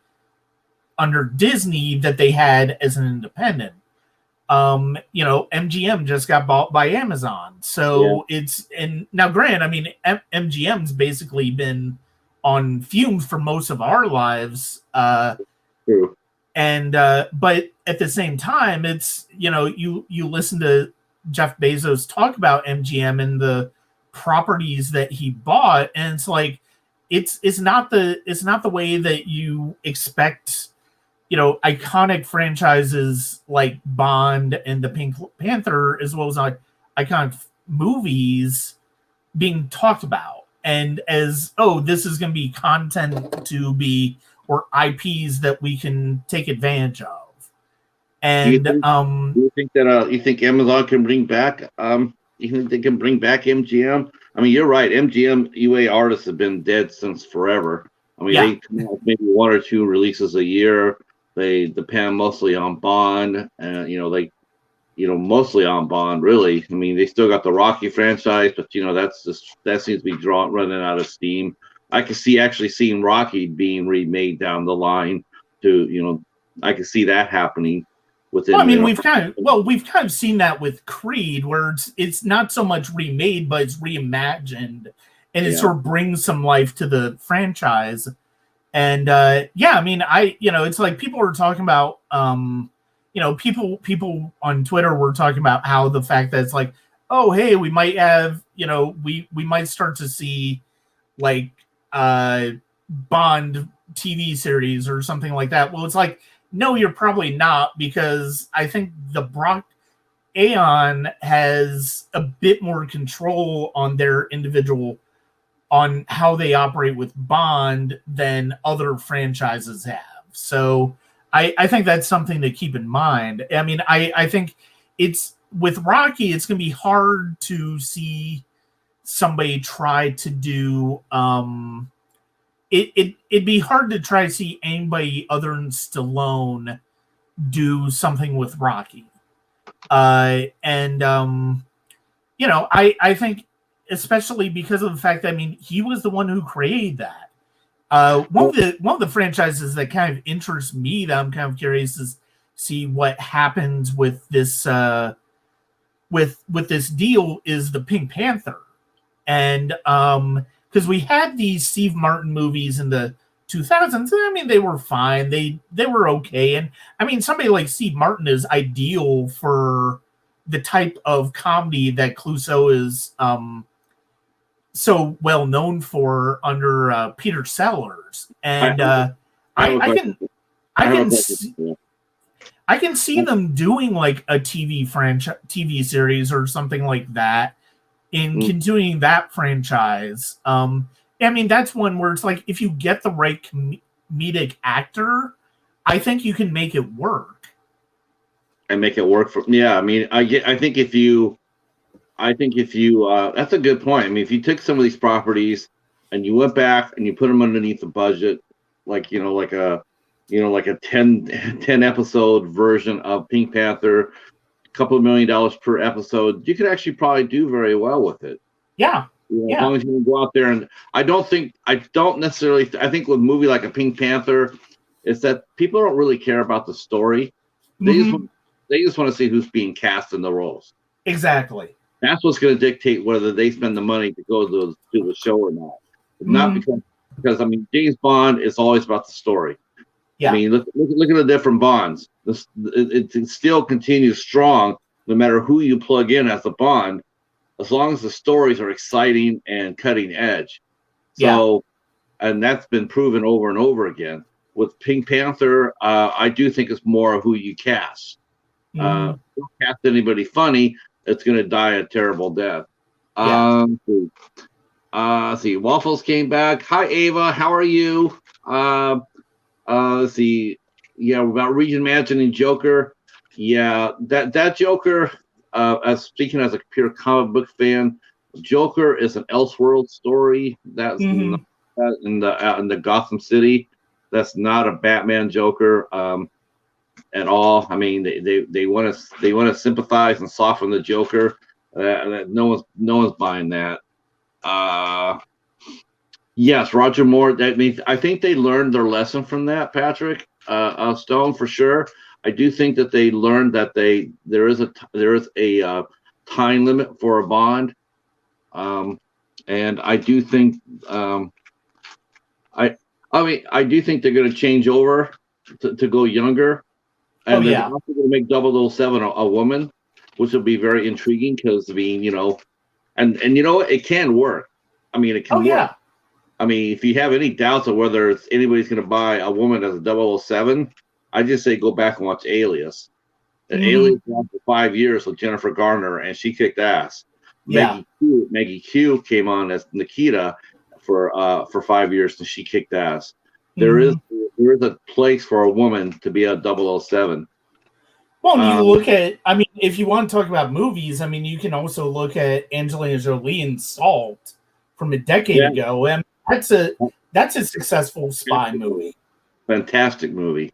under Disney that they had as an independent. MGM just got bought by Amazon, so now granted, MGM's basically been on fumes for most of our lives. True. And but at the same time, it's you listen to Jeff Bezos talk about MGM and the properties that he bought, and it's like it's not the way that you expect iconic franchises like Bond and the Pink Panther, as well as iconic movies being talked about, and as this is going to be content to be, or IPs that we can take advantage of. And do you think that you think Amazon can bring back you think they can bring back MGM? I mean, you're right. MGM UA artists have been dead since forever. I mean, they come out maybe 1 or 2 releases a year. They depend mostly on Bond, and mostly on Bond. Really, I mean, they still got the Rocky franchise, but that seems to be running out of steam. I could see actually seeing Rocky being remade down the line. I could see that happening. Within, we've kind of seen that with Creed, where it's not so much remade, but it's reimagined, and it sort of brings some life to the franchise. And it's like people are talking about, people on Twitter were talking about how the fact that it's like, oh hey, we might have, we might start to see like Bond TV series or something like that. Well, it's like, no, you're probably not, because I think Aeon has a bit more control on their individual, on how they operate with Bond than other franchises have. So I think that's something to keep in mind. I mean, I think it's with Rocky, it's going to be hard to see somebody try to do it'd be hard to try to see anybody other than Stallone do something with Rocky. I think, especially because of the fact that, he was the one who created that. One of the franchises that kind of interests me, that I'm kind of curious to see what happens with this with this deal, is the Pink Panther. And because we had these Steve Martin movies in the 2000s, they were fine. They were okay. And somebody like Steve Martin is ideal for the type of comedy that Clouseau is so well known for under Peter Sellers. And I can see them doing like a TV series or something like that, in continuing that franchise. That's one where it's like, if you get the right comedic actor, I think you can make it work. And make it work for I think if you that's a good point. If you took some of these properties and you went back and you put them underneath the budget, like a 10 episode version of Pink Panther, couple of $1 million per episode, you could actually probably do very well with it. Yeah. As long as you can go out there, and I think with a movie like a Pink Panther, is that people don't really care about the story. They just want to see who's being cast in the roles. Exactly. That's what's going to dictate whether they spend the money to go to the show or not. Not because I mean, James Bond is always about the story. Yeah. I mean, look at the different Bonds. It still continues strong no matter who you plug in as a Bond, as long as the stories are exciting and cutting edge. So, and that's been proven over and over again. With Pink Panther, I do think it's more of who you cast. Don't cast anybody funny, it's going to die a terrible death. Let's see. Waffles came back. Hi, Ava. How are you? Let's see. Yeah, about reimagining Joker. Yeah, that Joker. As speaking as a pure comic book fan, Joker is an Elseworld story. That's not in the Gotham City. That's not a Batman Joker at all. I mean, they want to sympathize and soften the Joker. No one's buying that. Yes, Roger Moore. That means I think they learned their lesson from that, Patrick. Stone for sure. I do think that they learned that there is a time limit for a Bond, and I do think I do think they're going to change over to go younger, and they're also going to make 007 a woman, which will be very intriguing because I mean, you know, and you know what, it can work. I mean, it can work. Yeah. I mean, if you have any doubts of whether anybody's going to buy a woman as a 007, I just say go back and watch Alias. And Alias ran for 5 years with Jennifer Garner, and she kicked ass. Yeah. Maggie Q came on as Nikita for 5 years, and she kicked ass. There is a place for a woman to be a 007. Well, you look at, I mean, if you want to talk about movies, I mean, you can also look at Angelina Jolie in Salt from a decade ago, and that's a successful spy movie. Fantastic movie.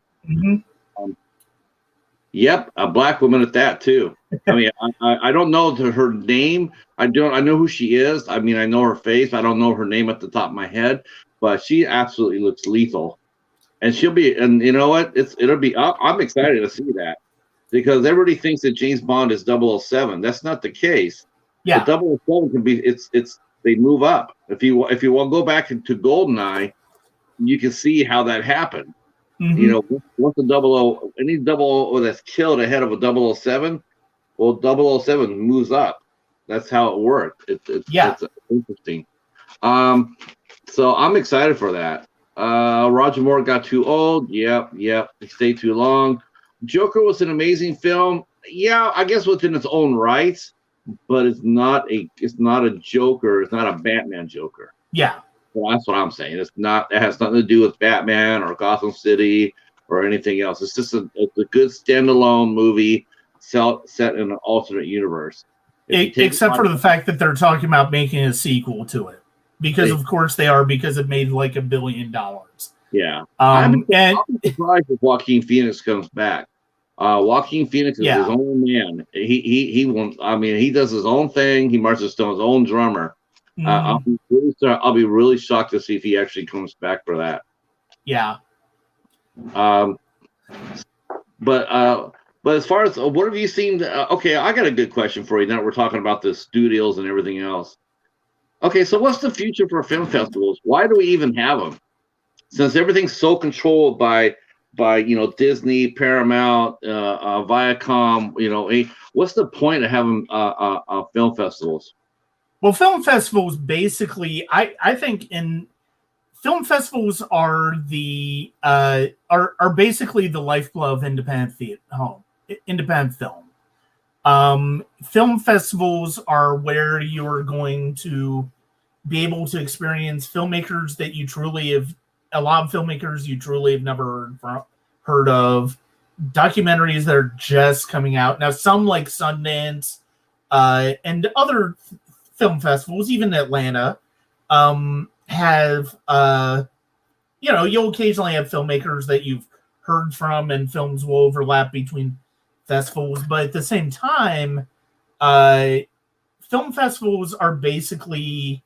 Yep, a black woman at that too. I mean, I don't know her name. I know who she is. I mean, I know her face. I don't know her name at the top of my head, but she absolutely looks lethal, and she'll be. And you know what? It'll be. I'm excited to see that because everybody thinks that James Bond is 007. That's not the case. Yeah, the 007 can be. It's they move up. If you want to go back into GoldenEye, you can see how that happened. You know, once any 00 that's killed ahead of a 007, well, 007 moves up. That's how it worked. It's interesting. So I'm excited for that. Roger Moore got too old. Yep. He stayed too long. Joker was an amazing film. Yeah, I guess within its own rights, but it's not a Joker. It's not a Batman Joker. Yeah. Well, that's what I'm saying. It has nothing to do with Batman or Gotham City or anything else. It's just a good standalone movie set in an alternate universe. Except for the fact that they're talking about making a sequel to it. Because of course they are, because it made like $1 billion. Yeah. I'm surprised if Joaquin Phoenix comes back. Joaquin Phoenix is his own man. He won't. I mean, he does his own thing. He marches to his own drummer. I'll be really shocked to see if he actually comes back for that. Yeah. But as far as what have you seen? Okay, I got a good question for you. Now we're talking about the studios and everything else. Okay, so what's the future for film festivals? Why do we even have them? Since everything's so controlled by Disney, Paramount, Viacom, what's the point of having film festivals? Well, film festivals basically, I think film festivals are are basically the lifeblood of independent film. Film festivals are where you're going to be able to experience filmmakers that a lot of filmmakers you truly have never heard of, documentaries that are just coming out now. Some like Sundance and other film festivals, even Atlanta, have you'll occasionally have filmmakers that you've heard from, and films will overlap between festivals. But at the same time, film festivals are basically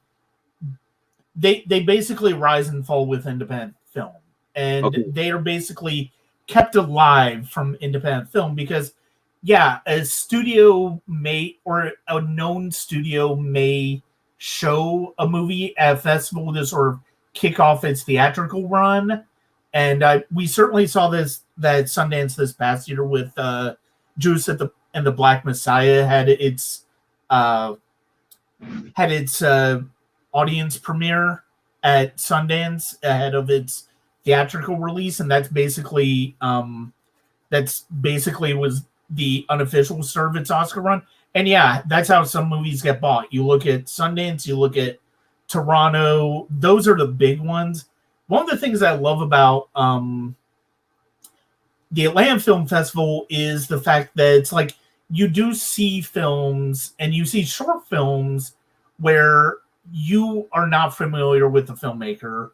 they basically rise and fall with independent film, and they are basically kept alive from independent film because, yeah, a studio may, or a known studio may show a movie at a festival to sort of kick off its theatrical run. And we certainly saw that Sundance this past year with Judas and the Black Messiah had its audience premiere at Sundance ahead of its theatrical release, and that's basically was the unofficial start of its Oscar run. And yeah, that's how some movies get bought. You look at Sundance, you look at Toronto, those are the big ones. One of the things I love about the Atlanta Film Festival is the fact that it's like you do see films and you see short films where you are not familiar with the filmmaker.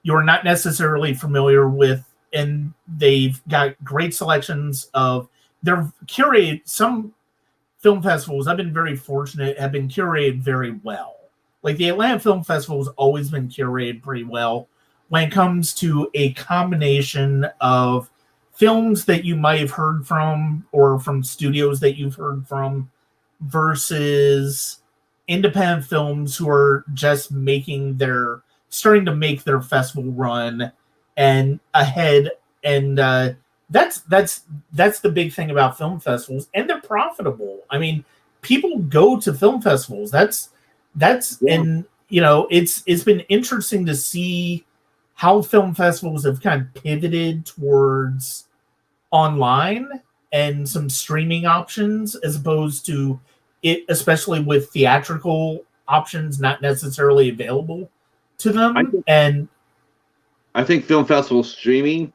You're not necessarily familiar with, and they've got great selections of, they're curated. Some film festivals, I've been very fortunate, have been curated very well. Like the Atlanta Film Festival has always been curated pretty well when it comes to a combination of films that you might have heard from or from studios that you've heard from versus independent films who are just starting to make their festival run and ahead. And that's the big thing about film festivals, and they're profitable. I mean, people go to film festivals. And it's been interesting to see how film festivals have kind of pivoted towards online and some streaming options as opposed to it, especially with theatrical options not necessarily available to them. I think film festival streaming,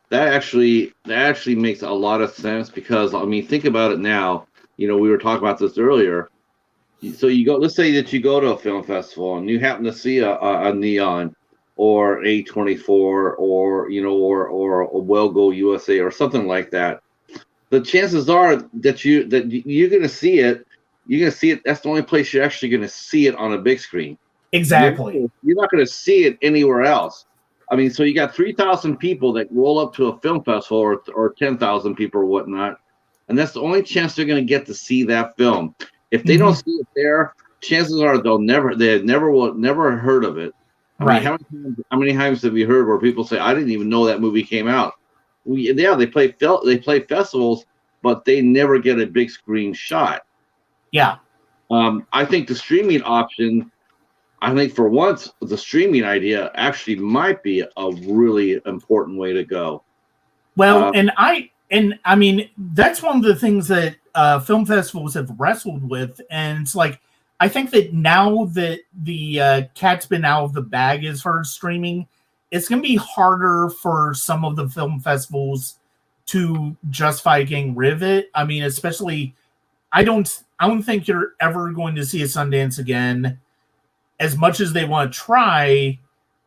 that actually makes a lot of sense because, I mean, think about it now. We were talking about this earlier. So let's say that you go to a film festival and you happen to see a Neon or A24 or or a Well Go USA or something like that. The chances are that you're going to see it. You're going to see it. That's the only place you're actually going to see it on a big screen. Exactly. You're not going to see it anywhere else. I mean, so you got 3,000 people that roll up to a film festival or 10,000 people or whatnot, and that's the only chance they're going to get to see that film. If they don't see it there, chances are they will never heard of it. I mean, how many times have you heard where people say, "I didn't even know that movie came out"? They play festivals, but they never get a big screen shot. Yeah. I think the streaming option, for once, the streaming idea actually might be a really important way to go. Well, and I mean, that's one of the things that film festivals have wrestled with. And it's like, I think that now that the cat's been out of the bag as far as streaming, it's going to be harder for some of the film festivals to justify getting rid of it. I mean, especially, I don't think you're ever going to see a Sundance again, as much as they want to try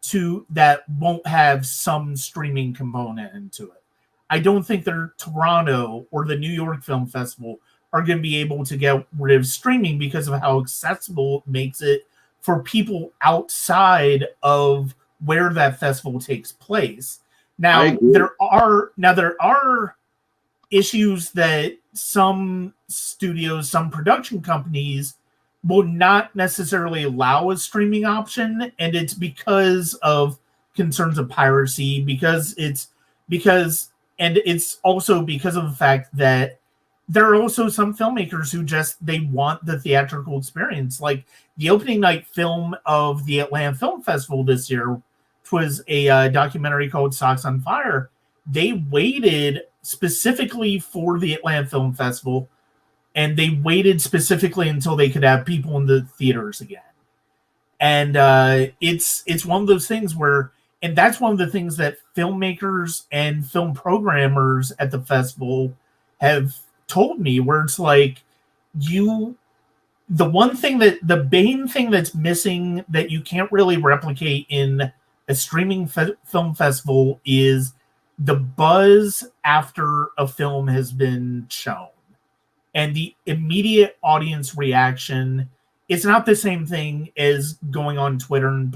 to, that won't have some streaming component into it. I don't think that Toronto or the New York Film Festival are going to be able to get rid of streaming because of how accessible it makes it for people outside of where that festival takes place. Now, there are issues that some studios, some production companies will not necessarily allow a streaming option, and it's because of concerns of piracy, and it's also because of the fact that there are also some filmmakers who they want the theatrical experience. Like the opening night film of the Atlanta Film Festival this year, which was a documentary called Socks on Fire. They waited specifically for the Atlanta Film Festival, and they waited specifically until they could have people in the theaters again. And it's one of those things where, and that's one of the things that filmmakers and film programmers at the festival have told me, where it's like, the main thing that's missing that you can't really replicate in a streaming film festival is the buzz after a film has been shown and the immediate audience reaction. It's not the same thing as going on Twitter and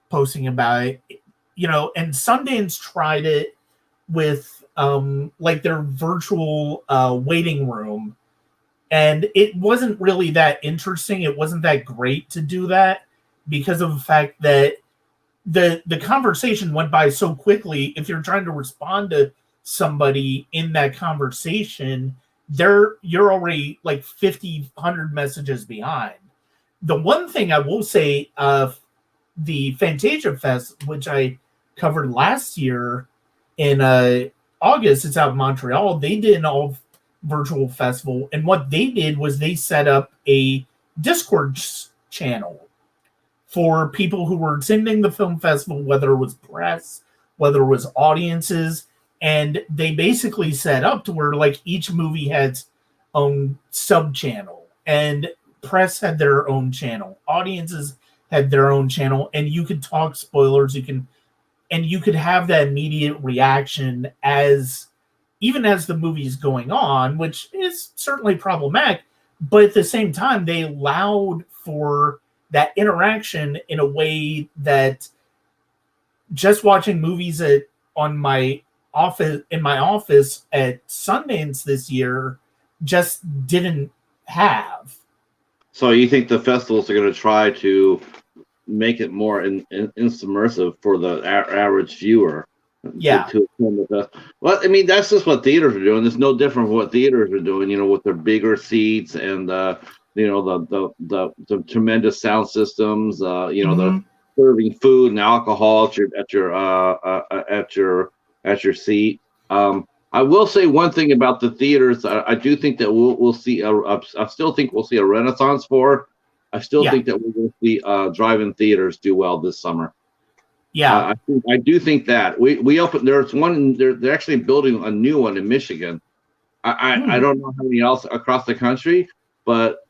posting about it. and Sundance tried it with like their virtual waiting room, and it wasn't really that interesting. It wasn't that great to do that because of the fact that the conversation went by so quickly. If you're trying to respond to somebody in that conversation, you're already like 50, 100 messages behind. The one thing I will say, the Fantasia Fest, which I covered last year in August, it's out of Montreal. They did an all virtual festival, and what they did was they set up a Discord channel for people who were attending the film festival, whether it was press, whether it was audiences, and they basically set up to where like each movie had its own sub channel, and press had their own channel, audiences had their own channel, and you could talk spoilers, you could have that immediate reaction even as the movie's going on, which is certainly problematic, but at the same time, they allowed for that interaction in a way that just watching movies in my office at Sundance this year just didn't have. So you think the festivals are going to try to make it more immersive for the average viewer? Yeah. To attend the festival. Well, I mean, that's just what theaters are doing. It's no different from what theaters are doing, with their bigger seats and the tremendous sound systems, the serving food and alcohol at your seat. I will say one thing about the theaters. I do think that we'll see. I still think we'll see a renaissance for. I still think that we're going to see drive-in theaters do well this summer. Yeah, I do think that we opened. There's one. They're actually building a new one in Michigan. I don't know how many else across the country, but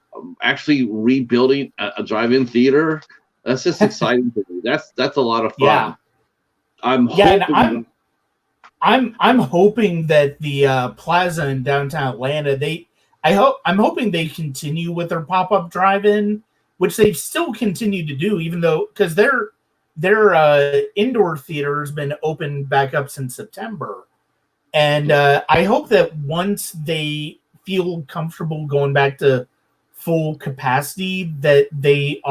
actually rebuilding a drive-in theater, that's just exciting to me. That's a lot of fun. Yeah. I'm hoping that the Plaza in downtown Atlanta, I'm hoping they continue with their pop-up drive-in, which they still continue to do, even though because their indoor theater has been open back up since September. And I hope that once they feel comfortable going back to full capacity, that they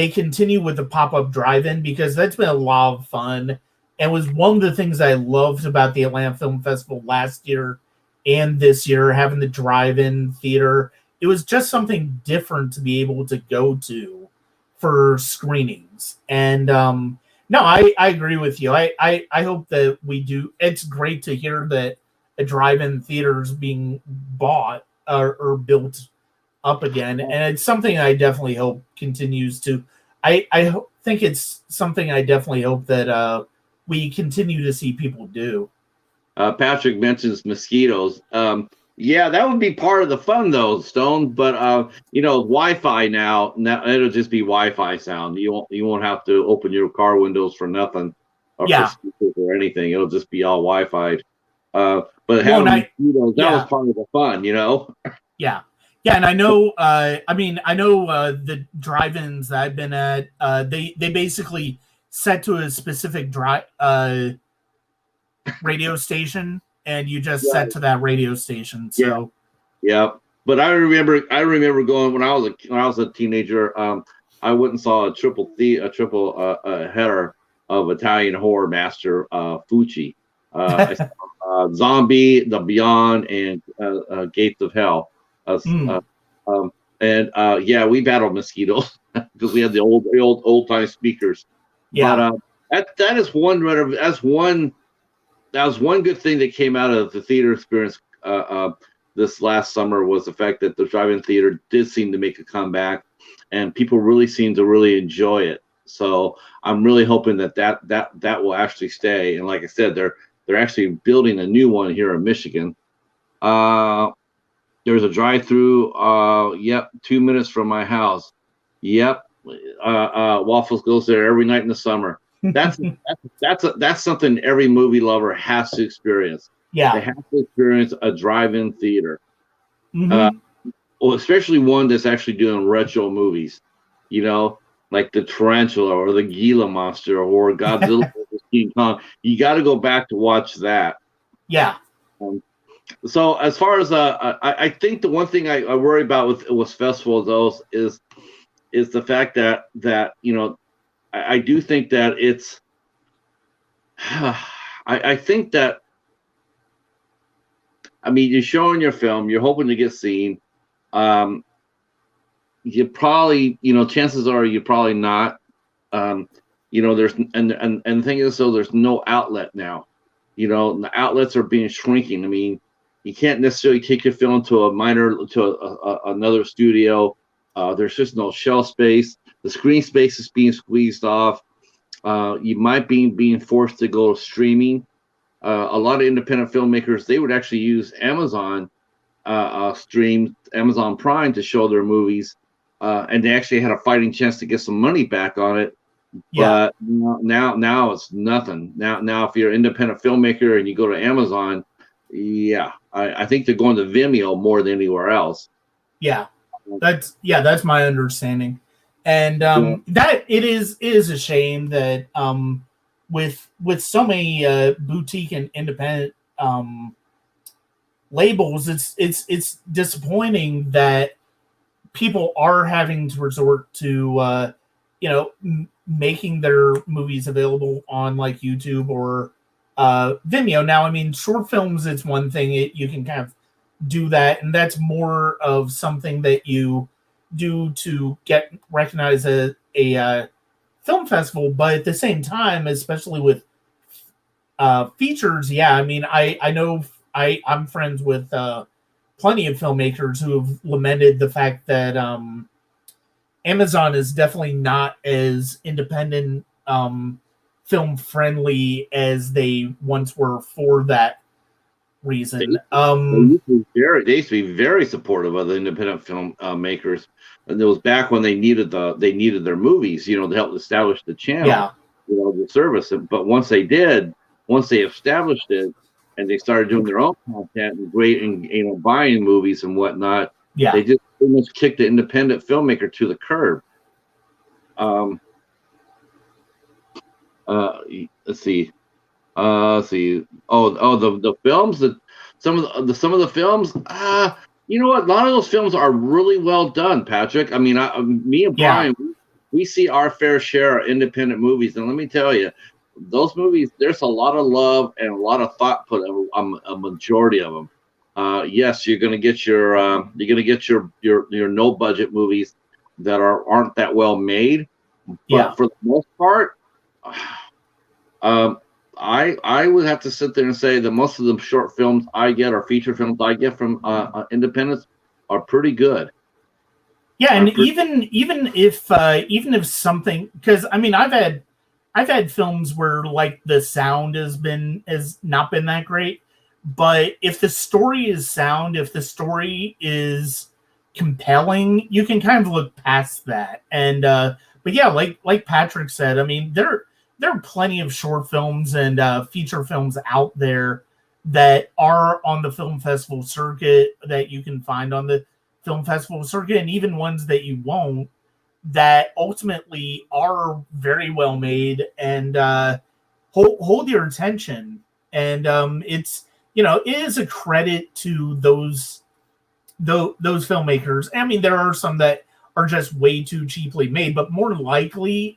continue with the pop-up drive-in, because that's been a lot of fun and was one of the things I loved about the Atlanta Film Festival last year and this year, having the drive-in theater. It was just something different to be able to go to for screenings. And no, I agree with you. I hope that we do. It's great to hear that a drive-in theater is being bought or built up again, and it's something I definitely hope continues to. I think it's something I definitely hope that we continue to see people do. Patrick mentions mosquitoes. Yeah, that would be part of the fun, though, Stone. But Wi-Fi now it'll just be Wi-Fi sound. You won't have to open your car windows for nothing, or for speakers or anything. It'll just be all Wi-Fi. But having mosquitoes, that was part of the fun, Yeah, and I know. The drive-ins that I've been at, they basically set to a specific radio station, and you just set to that radio station. So yeah. But I remember going when I was a teenager. I went and saw a triple header of Italian horror master Fucci. I saw Zombie, The Beyond, and Gates of Hell. We battled mosquitoes because we had the old time speakers. Yeah, but that was one good thing that came out of the theater experience this last summer, was the fact that the drive-in theater did seem to make a comeback, and people really seem to really enjoy it. So I'm really hoping that will actually stay. And like I said, they're actually building a new one here in Michigan. There's a drive-through. 2 minutes from my house. Yep. Waffles goes there every night in the summer. That's something every movie lover has to experience. Yeah, they have to experience a drive-in theater. Mm-hmm. Especially one that's actually doing retro movies. like the tarantula or the Gila monster or Godzilla versus King Kong. You got to go back to watch that. Yeah. So as far as I think the one thing I worry about with festivals those is the fact that I do think that it's I think that you're showing your film, you're hoping to get seen. You probably chances are you're probably not. There's and the thing is, so there's no outlet now. The outlets are being shrinking. I mean, you can't necessarily take your film to another studio. There's just no shelf space. The screen space is being squeezed off. You might be being forced to go streaming. A lot of independent filmmakers, they would actually use Amazon Amazon Prime to show their movies, and they actually had a fighting chance to get some money back on it. Yeah. But now it's nothing. Now if you're an independent filmmaker and you go to Amazon, I think they're going to Vimeo more than anywhere else. Yeah, that's my understanding, and that it is a shame that with so many boutique and independent labels, it's disappointing that people are having to resort to making their movies available on like YouTube or Vimeo. Now, I mean, short films, it's one thing, you can kind of do that, and that's more of something that you do to get recognized at a film festival. But at the same time, especially with features, I mean, I know I'm friends with plenty of filmmakers who have lamented the fact that Amazon is definitely not as independent film friendly as they once were for that reason. They used to be very supportive of the independent film makers, and it was back when they needed their movies, to help establish the channel, the service. But once they established it, and they started doing their own content and buying movies and whatnot, they just pretty much kicked the independent filmmaker to the curb. Let's see. The films that some of the films. You know what? A lot of those films are really well done, Patrick. I mean, me and Brian, we see our fair share of independent movies, and let me tell you, those movies, there's a lot of love and a lot of thought put on a majority of them. Yes, you're going to get your no budget movies that aren't that well made, but for the most part, I would have to sit there and say that most of the short films I get or feature films I get from independents are pretty good. Yeah, and even if something, because I mean, I've had films where like the sound has not been that great, but if the story is sound, if the story is compelling, you can kind of look past that. And but yeah, like Patrick said, I mean, there are plenty of short films and feature films out there that are on the film festival circuit that you can find on the film festival circuit, and even ones that you won't, that ultimately are very well made and hold your attention. And it's, it is a credit to those filmmakers. I mean, there are some that are just way too cheaply made, but more likely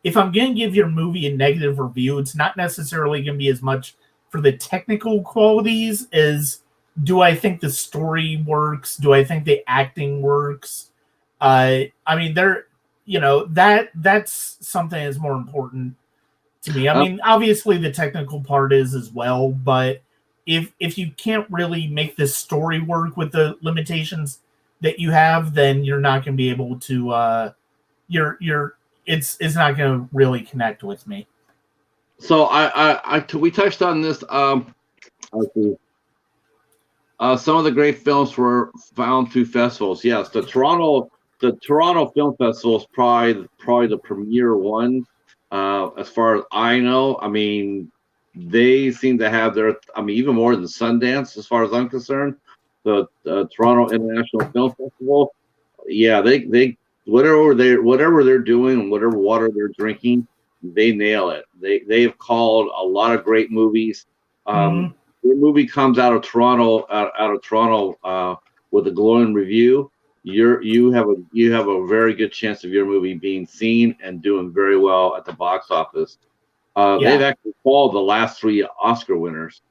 if I'm going to give your movie a negative review, it's not necessarily going to be as much for the technical qualities as, do I think the story works? Do I think the acting works? I mean, that's something that's more important to me. I mean, obviously the technical part is as well, but if you can't really make this story work with the limitations that you have, then you're not going to be able to. It's not going to really connect with me. So we touched on this. Some of the great films were found through festivals. Yes, the Toronto Film Festival is probably the premier one. As far as I know, I mean, they seem to have even more than Sundance, as far as I'm concerned. The Toronto International Film Festival, they whatever they're doing and whatever water they're drinking, they nail it. They've called a lot of great movies. Your movie comes out of Toronto, with a glowing review. You have a very good chance of your movie being seen and doing very well at the box office. They've actually called the last 3 Oscar winners,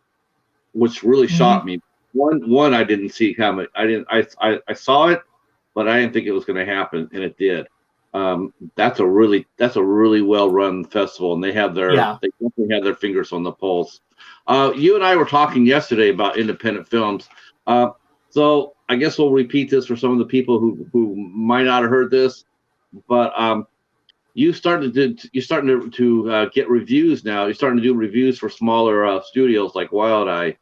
which really shocked me. One I didn't see coming. I saw it, but I didn't think it was going to happen, and it did. That's a really well run festival, and they definitely have their fingers on the pulse. You and I were talking yesterday about independent films, so I guess we'll repeat this for some of the people who might not have heard this, but you're starting to get reviews now. You're starting to do reviews for smaller studios like Wild Eye.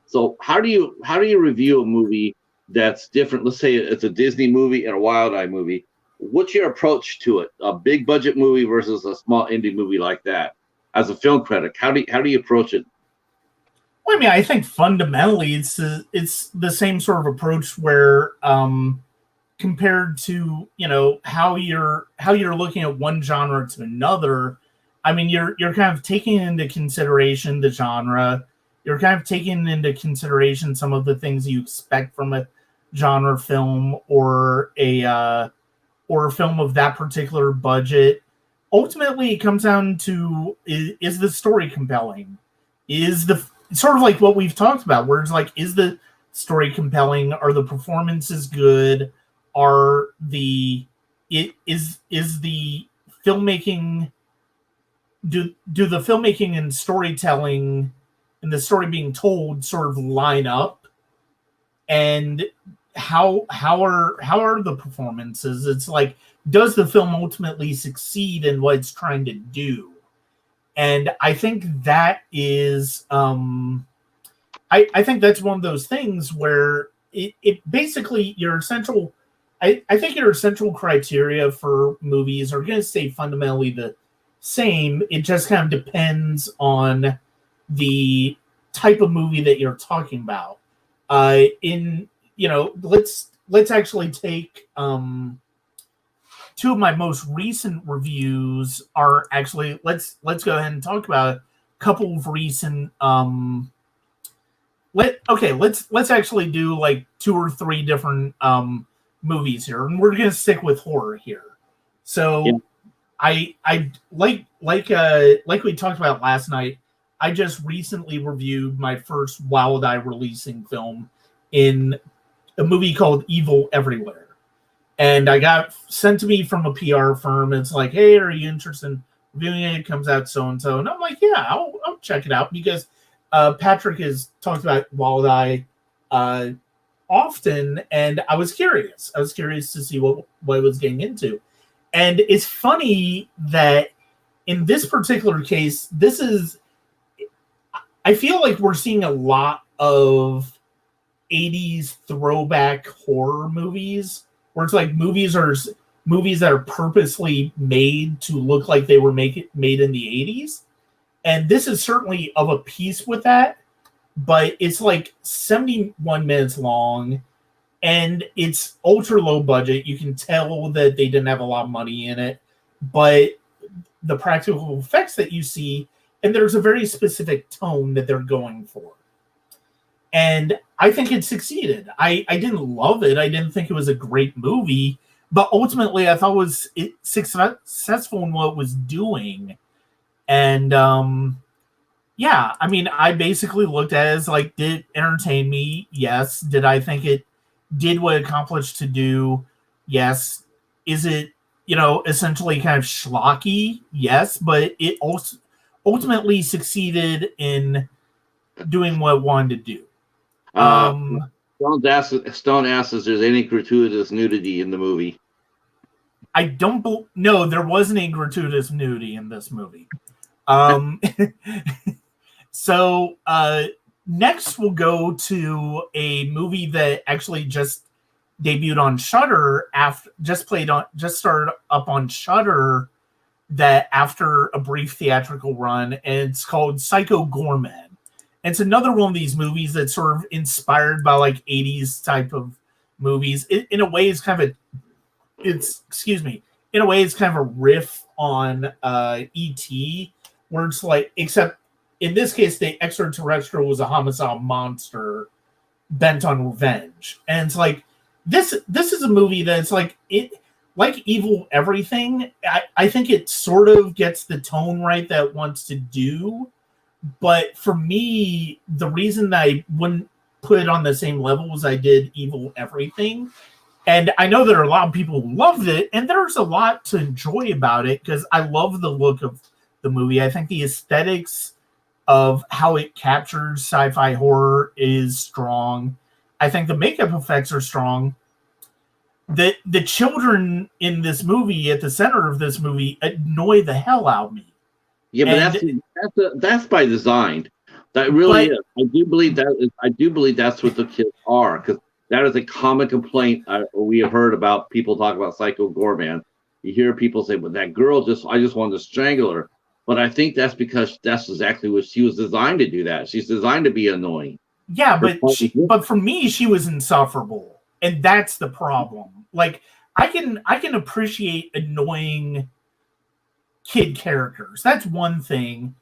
So how do you review a movie that's different? Let's say it's a Disney movie and a Wild Eye movie. What's your approach to it? A big budget movie versus a small indie movie like that? As a film critic, how do you approach it? Well, I mean, I think fundamentally it's the same sort of approach where compared to how you're looking at one genre to another. I mean, you're kind of taking into consideration the genre. You're kind of taking into consideration some of the things you expect from a genre film or a film of that particular budget. Ultimately, it comes down to is the story compelling? Is the sort of like what we've talked about, where it's like, is the story compelling? Are the performances good? Is the filmmaking do the filmmaking and storytelling and the story being told sort of line up? And how are the performances? It's like, does the film ultimately succeed in what it's trying to do? And I think that is I think that's one of those things where it basically your essential I think your essential criteria for movies are going to stay fundamentally the same. It just kind of depends on the type of movie that you're talking about. Let's actually take two of my most recent reviews are actually let's go ahead and talk about a couple of recent let's actually do like 2 or 3 different movies here, and we're gonna stick with horror here. So yeah. I like we talked about last night, I just recently reviewed my first Wild Eye releasing film in a movie called Evil Everywhere. And I got sent to me from a PR firm. It's like, hey, are you interested in reviewing it? It comes out so-and-so. And I'm like, yeah, I'll check it out, because Patrick has talked about Wild Eye often, and I was curious. I was curious to see what I was getting into. And it's funny that in this particular case, I feel like we're seeing a lot of 80s throwback horror movies, where it's like movies that are purposely made to look like they were made in the 80s. And this is certainly of a piece with that, but it's like 71 minutes long, and it's ultra low budget. You can tell that they didn't have a lot of money in it, but the practical effects that you see, and there's a very specific tone that they're going for. And I think it succeeded. I didn't love it. I didn't think it was a great movie, but ultimately I thought it was successful in what it was doing. And yeah, I mean, I basically looked at it as like, did it entertain me? Yes. Did I think it did what it accomplished to do? Yes. Is it, essentially kind of schlocky? Yes, but it also ultimately succeeded in doing what it wanted to do. Stone asks if there's any gratuitous nudity in the movie. I don't no, there wasn't any gratuitous nudity in this movie. So next we'll go to a movie that actually just debuted on Shudder just started up on Shudder that after a brief theatrical run, and it's called Psycho Goreman. It's another one of these movies that's sort of inspired by like 80s type of movies. In a way, it's kind of excuse me, in a way it's kind of a riff on E.T., where it's like, except in this case the extraterrestrial was a homicidal monster bent on revenge. And it's like this is a movie that's like Evil Everything. I think it sort of gets the tone right that it wants to do. But for me, the reason that I wouldn't put it on the same level as I did Evil Everything, and I know there are a lot of people who loved it, and there's a lot to enjoy about it because I love the look of the movie. I think the aesthetics of how it captures sci-fi horror is strong. I think the makeup effects are strong. The children in this movie, at the center of this movie, annoy the hell out of me. Yeah, but that's by design. That really is. I do believe that's what the kids are, because that is a common complaint we have heard about people talk about Psycho Gorman. You hear people say, "Well, that girl I just wanted to strangle her." But I think that's because that's exactly what she was designed to do. That she's designed to be annoying. Yeah, but for me, she was insufferable, and that's the problem. Like, I can appreciate annoying kid characters. That's one thing.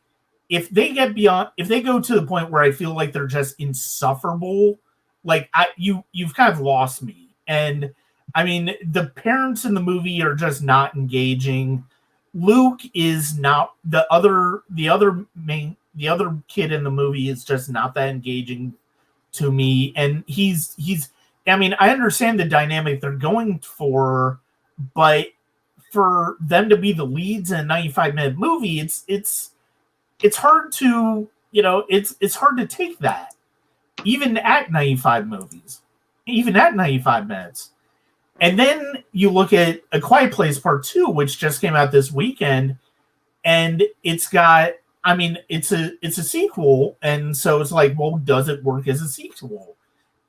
If they go to the point where I feel like they're just insufferable, like you've kind of lost me. And I mean, the parents in the movie are just not engaging. Luke is not the other kid in the movie is just not that engaging to me. And he's I mean, I understand the dynamic they're going for, but for them to be the leads in a 95-minute movie, it's hard to, it's hard to take that, even at 95 minutes. And then you look at A Quiet Place Part 2, which just came out this weekend, and it's got, I mean, it's a sequel, and so it's like, well, does it work as a sequel?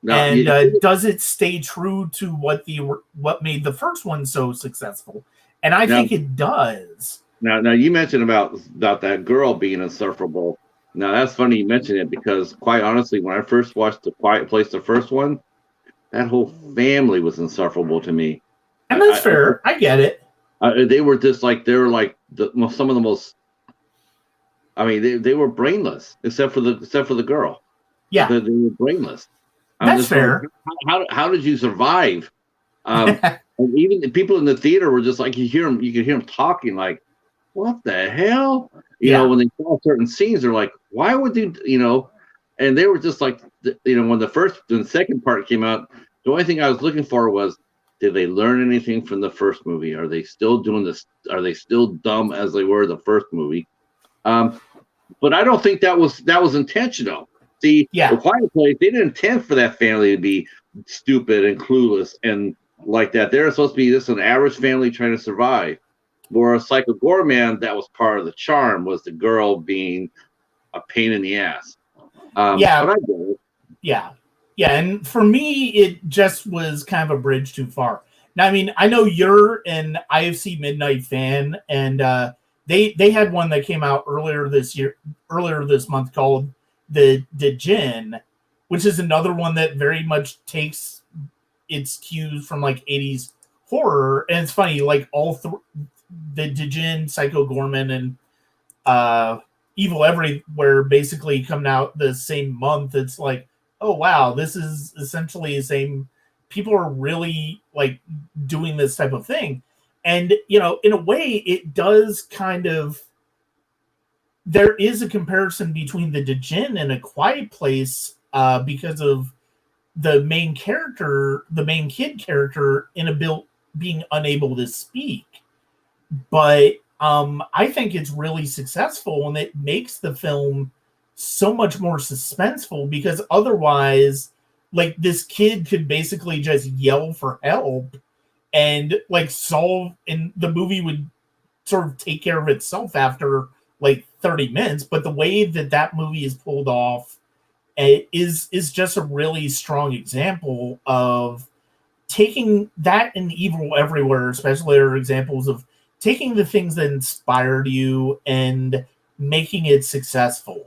Does it stay true to what made the first one so successful? And I think it does. Now you mentioned about that girl being insufferable. Now that's funny you mention it, because quite honestly, when I first watched The Quiet Place, the first one, that whole family was insufferable to me. And that's fair. I get it. They were just like, some of the most. I mean, they were brainless except for the girl. Yeah, they were brainless. That's fair. How did you survive? And even the people in the theater were just like, you could hear them talking like, what the hell? You know, when they saw certain scenes, they're like, why would you, and they were just like, when the second part came out, the only thing I was looking for was, did they learn anything from the first movie? Are they still doing this? Are they still dumb as they were the first movie? But I don't think that was intentional. See, The Quiet Place, they didn't intend for that family to be stupid and clueless and like that. They're supposed to be just an average family trying to survive. Whereas Psycho Gorman, that was part of the charm, was the girl being a pain in the ass. But I get it. Yeah, and for me, it just was kind of a bridge too far. Now, I mean, I know you're an IFC Midnight fan, and they had one that came out earlier this month called the Djinn, which is another one that very much takes its cues from like 80s horror. And it's funny, like the Djinn, Psycho Gorman, and Evil Everywhere basically coming out the same month. It's like, oh wow, this is essentially the same. People are really like doing this type of thing. And, in a way, it does kind of, there is a comparison between the Djinn and A Quiet Place because of the main kid character being unable to speak. But I think it's really successful, and it makes the film so much more suspenseful, because otherwise, like, this kid could basically just yell for help and like and the movie would sort of take care of itself after like 30 minutes. But the way that movie is pulled off is just a really strong example of taking that, and Evil Everywhere especially are examples of taking the things that inspired you and making it successful.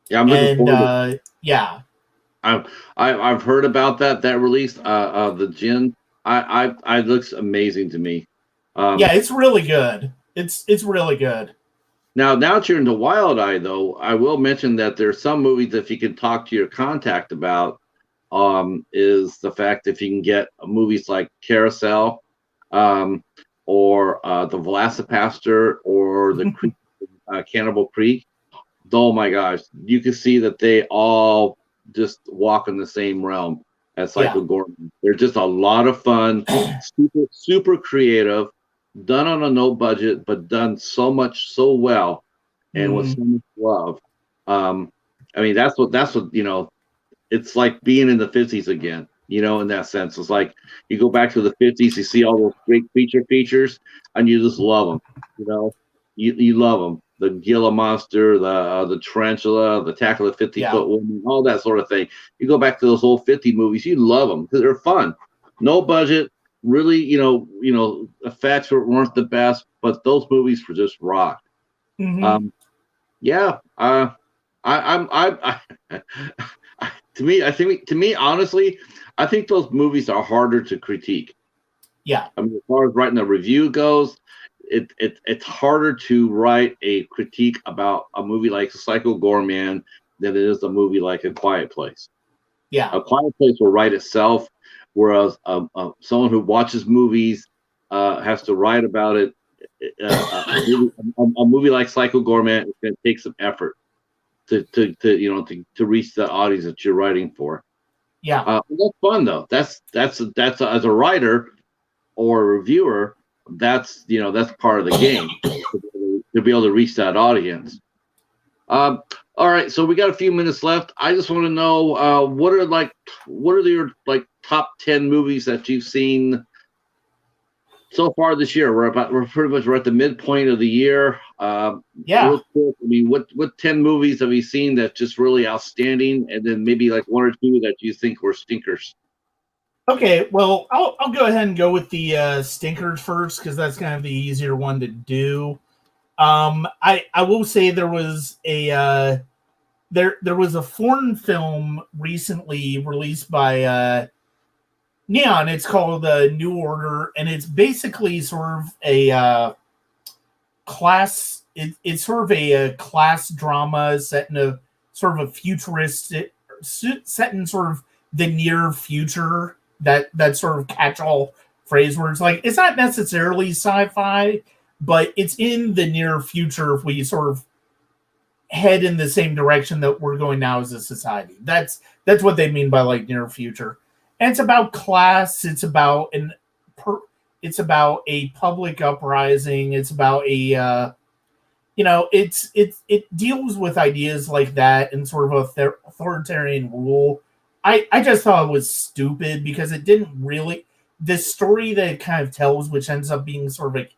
Yeah, I'm looking forward to yeah. I've heard about that release of the Djinn. It looks amazing to me. Yeah, it's really good. It's really good. Now that you're into Wild Eye, though, I will mention that there's some movies if you can talk to your contact about, is the fact if you can get movies like Carousel, or the Velocipaster, or the Cannibal Creek. Oh my gosh, you can see that they all just walk in the same realm as Psycho Gorman. They're just a lot of fun, super creative, done on a no budget, but done so well, and with so much love. I mean, that's what it's like being in the 50s again. In that sense, it's like you go back to the 50s, you see all those great creature features, and you just love them. You love them. The Gila monster, the tarantula, the Attack of the 50-foot woman, all that sort of thing. You go back to those old 50 movies, you love them because they're fun. No budget, really. Effects weren't the best, but those movies were just rock. Yeah. To me, honestly, I think those movies are harder to critique. Yeah. I mean, as far as writing a review goes, it's harder to write a critique about a movie like Psycho Gorman than it is a movie like A Quiet Place. Yeah. A Quiet Place will write itself, whereas someone who watches movies has to write about it. A movie like Psycho Gorman is going to take some effort to reach the audience that you're writing for. Yeah, that's fun though. That's as a writer or a reviewer, that's part of the game to be able to reach that audience. All right, so we got a few minutes left. I just want to know what are your top 10 movies that you've seen so far this year? We're pretty much at the midpoint of the year. Real quick, I mean, what 10 movies have you seen that's just really outstanding, and then maybe like one or two that you think were stinkers? Okay, well, I'll go ahead and go with the stinkers first because that's kind of the easier one to do. I will say there was a there was a foreign film recently released by Neon. It's called New Order, and it's basically sort of a class. It's sort of a class drama set in a sort of a futuristic, set in sort of the near future. That sort of catch-all phrase where it's like it's not necessarily sci-fi, but it's in the near future if we sort of head in the same direction that we're going now as a society. That's what they mean by like near future. And it's about class. It's about a public uprising. It's about a it deals with ideas like that and sort of authoritarian rule. I just thought it was stupid because it didn't really the story that it kind of tells, which ends up being sort of a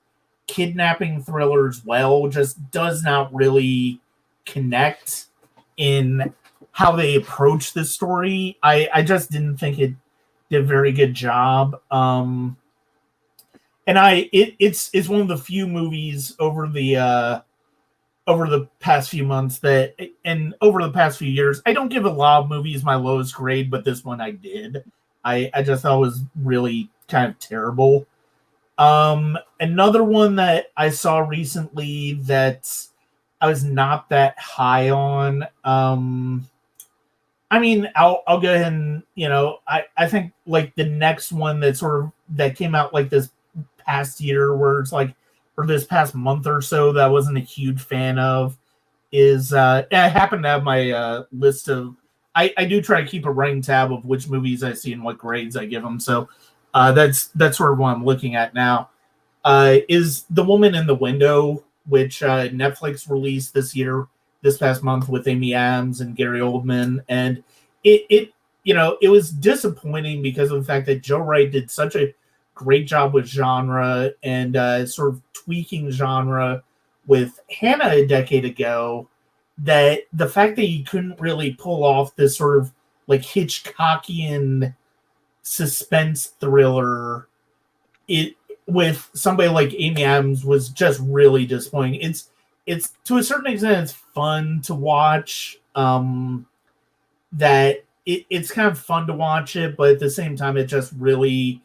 kidnapping thriller as well, just does not really connect in how they approach the story. I just didn't think it did a very good job. And it's one of the few movies over the past few months and over the past few years, I don't give a lot of movies my lowest grade, but this one I did. I just thought it was really kind of terrible. Another one that I saw recently that I was not that high on. I mean, I'll go ahead and I think like the next one that came out like this past year, where it's like or this past month or so that I wasn't a huge fan of is I happen to have my list of I do try to keep a running tab of which movies I see and what grades I give them. So that's sort of what I'm looking at now. Is The Woman in the Window, which Netflix released this past month with Amy Adams and Gary Oldman, and it was disappointing because of the fact that Joe Wright did such a great job with genre and sort of tweaking genre with Hannah a decade ago, that the fact that he couldn't really pull off this sort of like Hitchcockian suspense thriller with somebody like Amy Adams was just really disappointing. It's to a certain extent it's fun to watch. That it's kind of fun to watch it, but at the same time it just really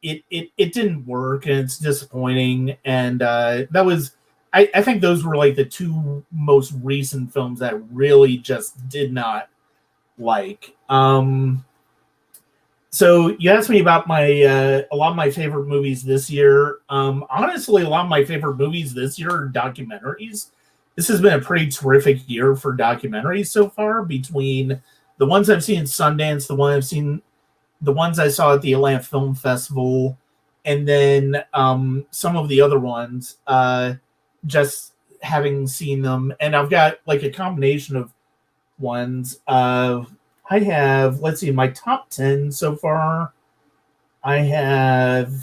it didn't work, and it's disappointing. And that was, I think those were like the two most recent films that I really just did not like. So you asked me about my a lot of my favorite movies this year. Honestly, a lot of my favorite movies this year are documentaries. This has been a pretty terrific year for documentaries so far, between the ones I've seen at Sundance, the ones I saw at the Atlanta Film Festival, and then some of the other ones, just having seen them. And I've got like a combination of ones. I have, let's see, my top 10 so far. I have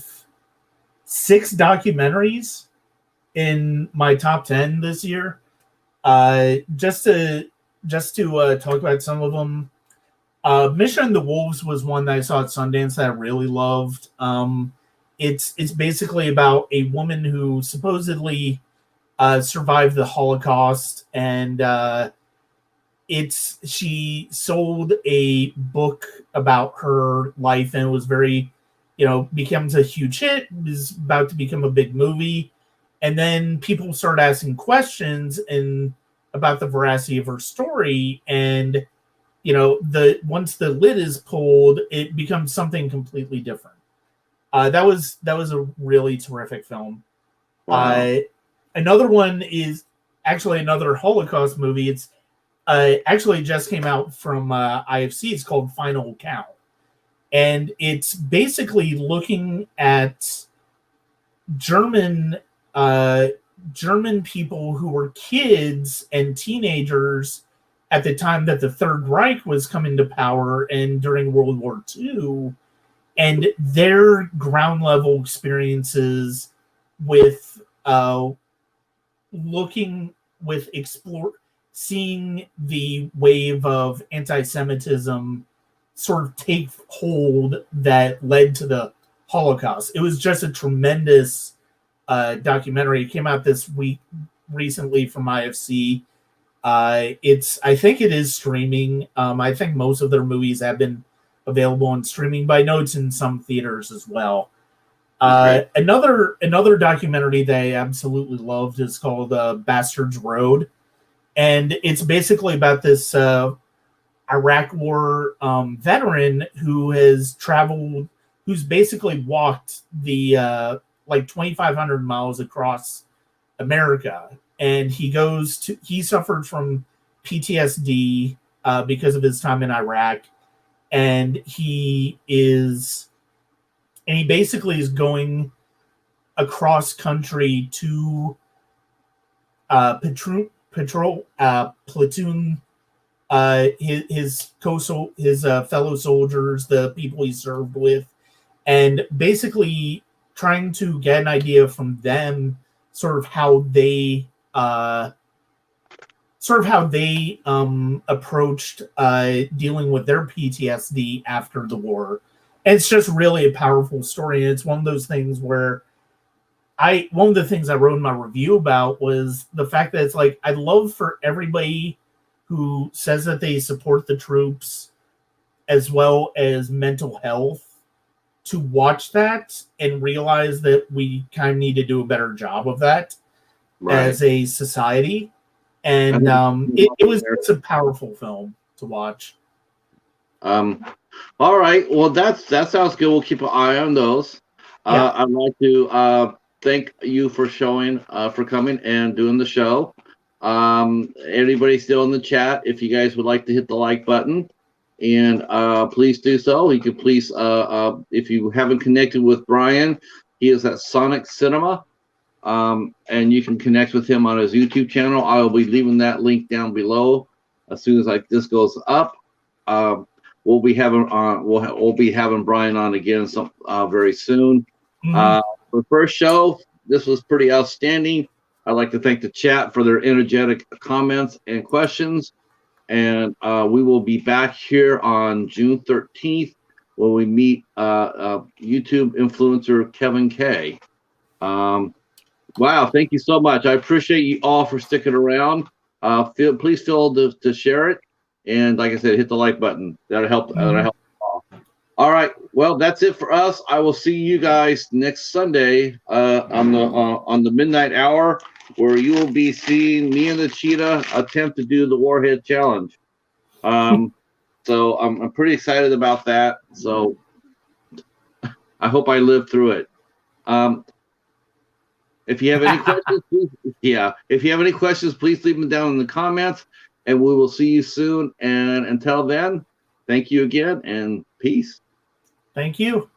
6 documentaries in my top 10 this year. Just to talk about some of them. Mission and the Wolves was one that I saw at Sundance that I really loved. It's basically about a woman who supposedly survived the Holocaust, and she sold a book about her life, and it was very, becomes a huge hit, is about to become a big movie. And then people start asking questions about the veracity of her story. And, once the lid is pulled, it becomes something completely different. That was a really terrific film. Wow. Another one is actually another Holocaust movie. It's actually just came out from IFC. It's called Final Count. And it's basically looking at German people who were kids and teenagers at the time that the Third Reich was coming to power and during World War II, and their ground level experiences with seeing the wave of anti-Semitism sort of take hold that led to the Holocaust. It was just a tremendous documentary. It came out this week recently from IFC. I think it is streaming. I think most of their movies have been available on streaming, but I know it's in some theaters as well. Another documentary that I absolutely loved is called Bastards Road. And it's basically about this Iraq War veteran who has traveled, who's basically walked the like 2,500 miles across America. And he suffered from PTSD because of his time in Iraq. And he basically is going across country to platoon his fellow soldiers, the people he served with, and basically trying to get an idea from them, sort of how they approached dealing with their PTSD after the war. And it's just really a powerful story, and it's one of those things where one of the things I wrote in my review about was the fact that it's like, I'd love for everybody who says that they support the troops as well as mental health to watch that and realize that we kind of need to do a better job of that as a society. And it was a powerful film to watch. All right. Well, that sounds good. We'll keep an eye on those. I'd like to thank you for coming and doing the show. Anybody still in the chat, if you guys would like to hit the like button, and please do so. You can please, if you haven't connected with Brian, he is at Sonic Cinema, and you can connect with him on his YouTube channel. I will be leaving that link down below as soon as this goes up. We'll be having Brian on again very soon. For the first show, this was pretty outstanding. I'd like to thank the chat for their energetic comments and questions. And we will be back here on June 13th when we meet YouTube influencer Kevin K. Wow, thank you so much. I appreciate you all for sticking around. Please feel to share it. And like I said, hit the like button. That'll help. That'll help. All right. Well, that's it for us. I will see you guys next Sunday on the midnight hour, where you will be seeing me and the Cheetah attempt to do the Warhead Challenge. So I'm pretty excited about that. So I hope I live through it. If you have any questions, if you have any questions, please leave them down in the comments, and we will see you soon. And until then, thank you again, and peace. Thank you.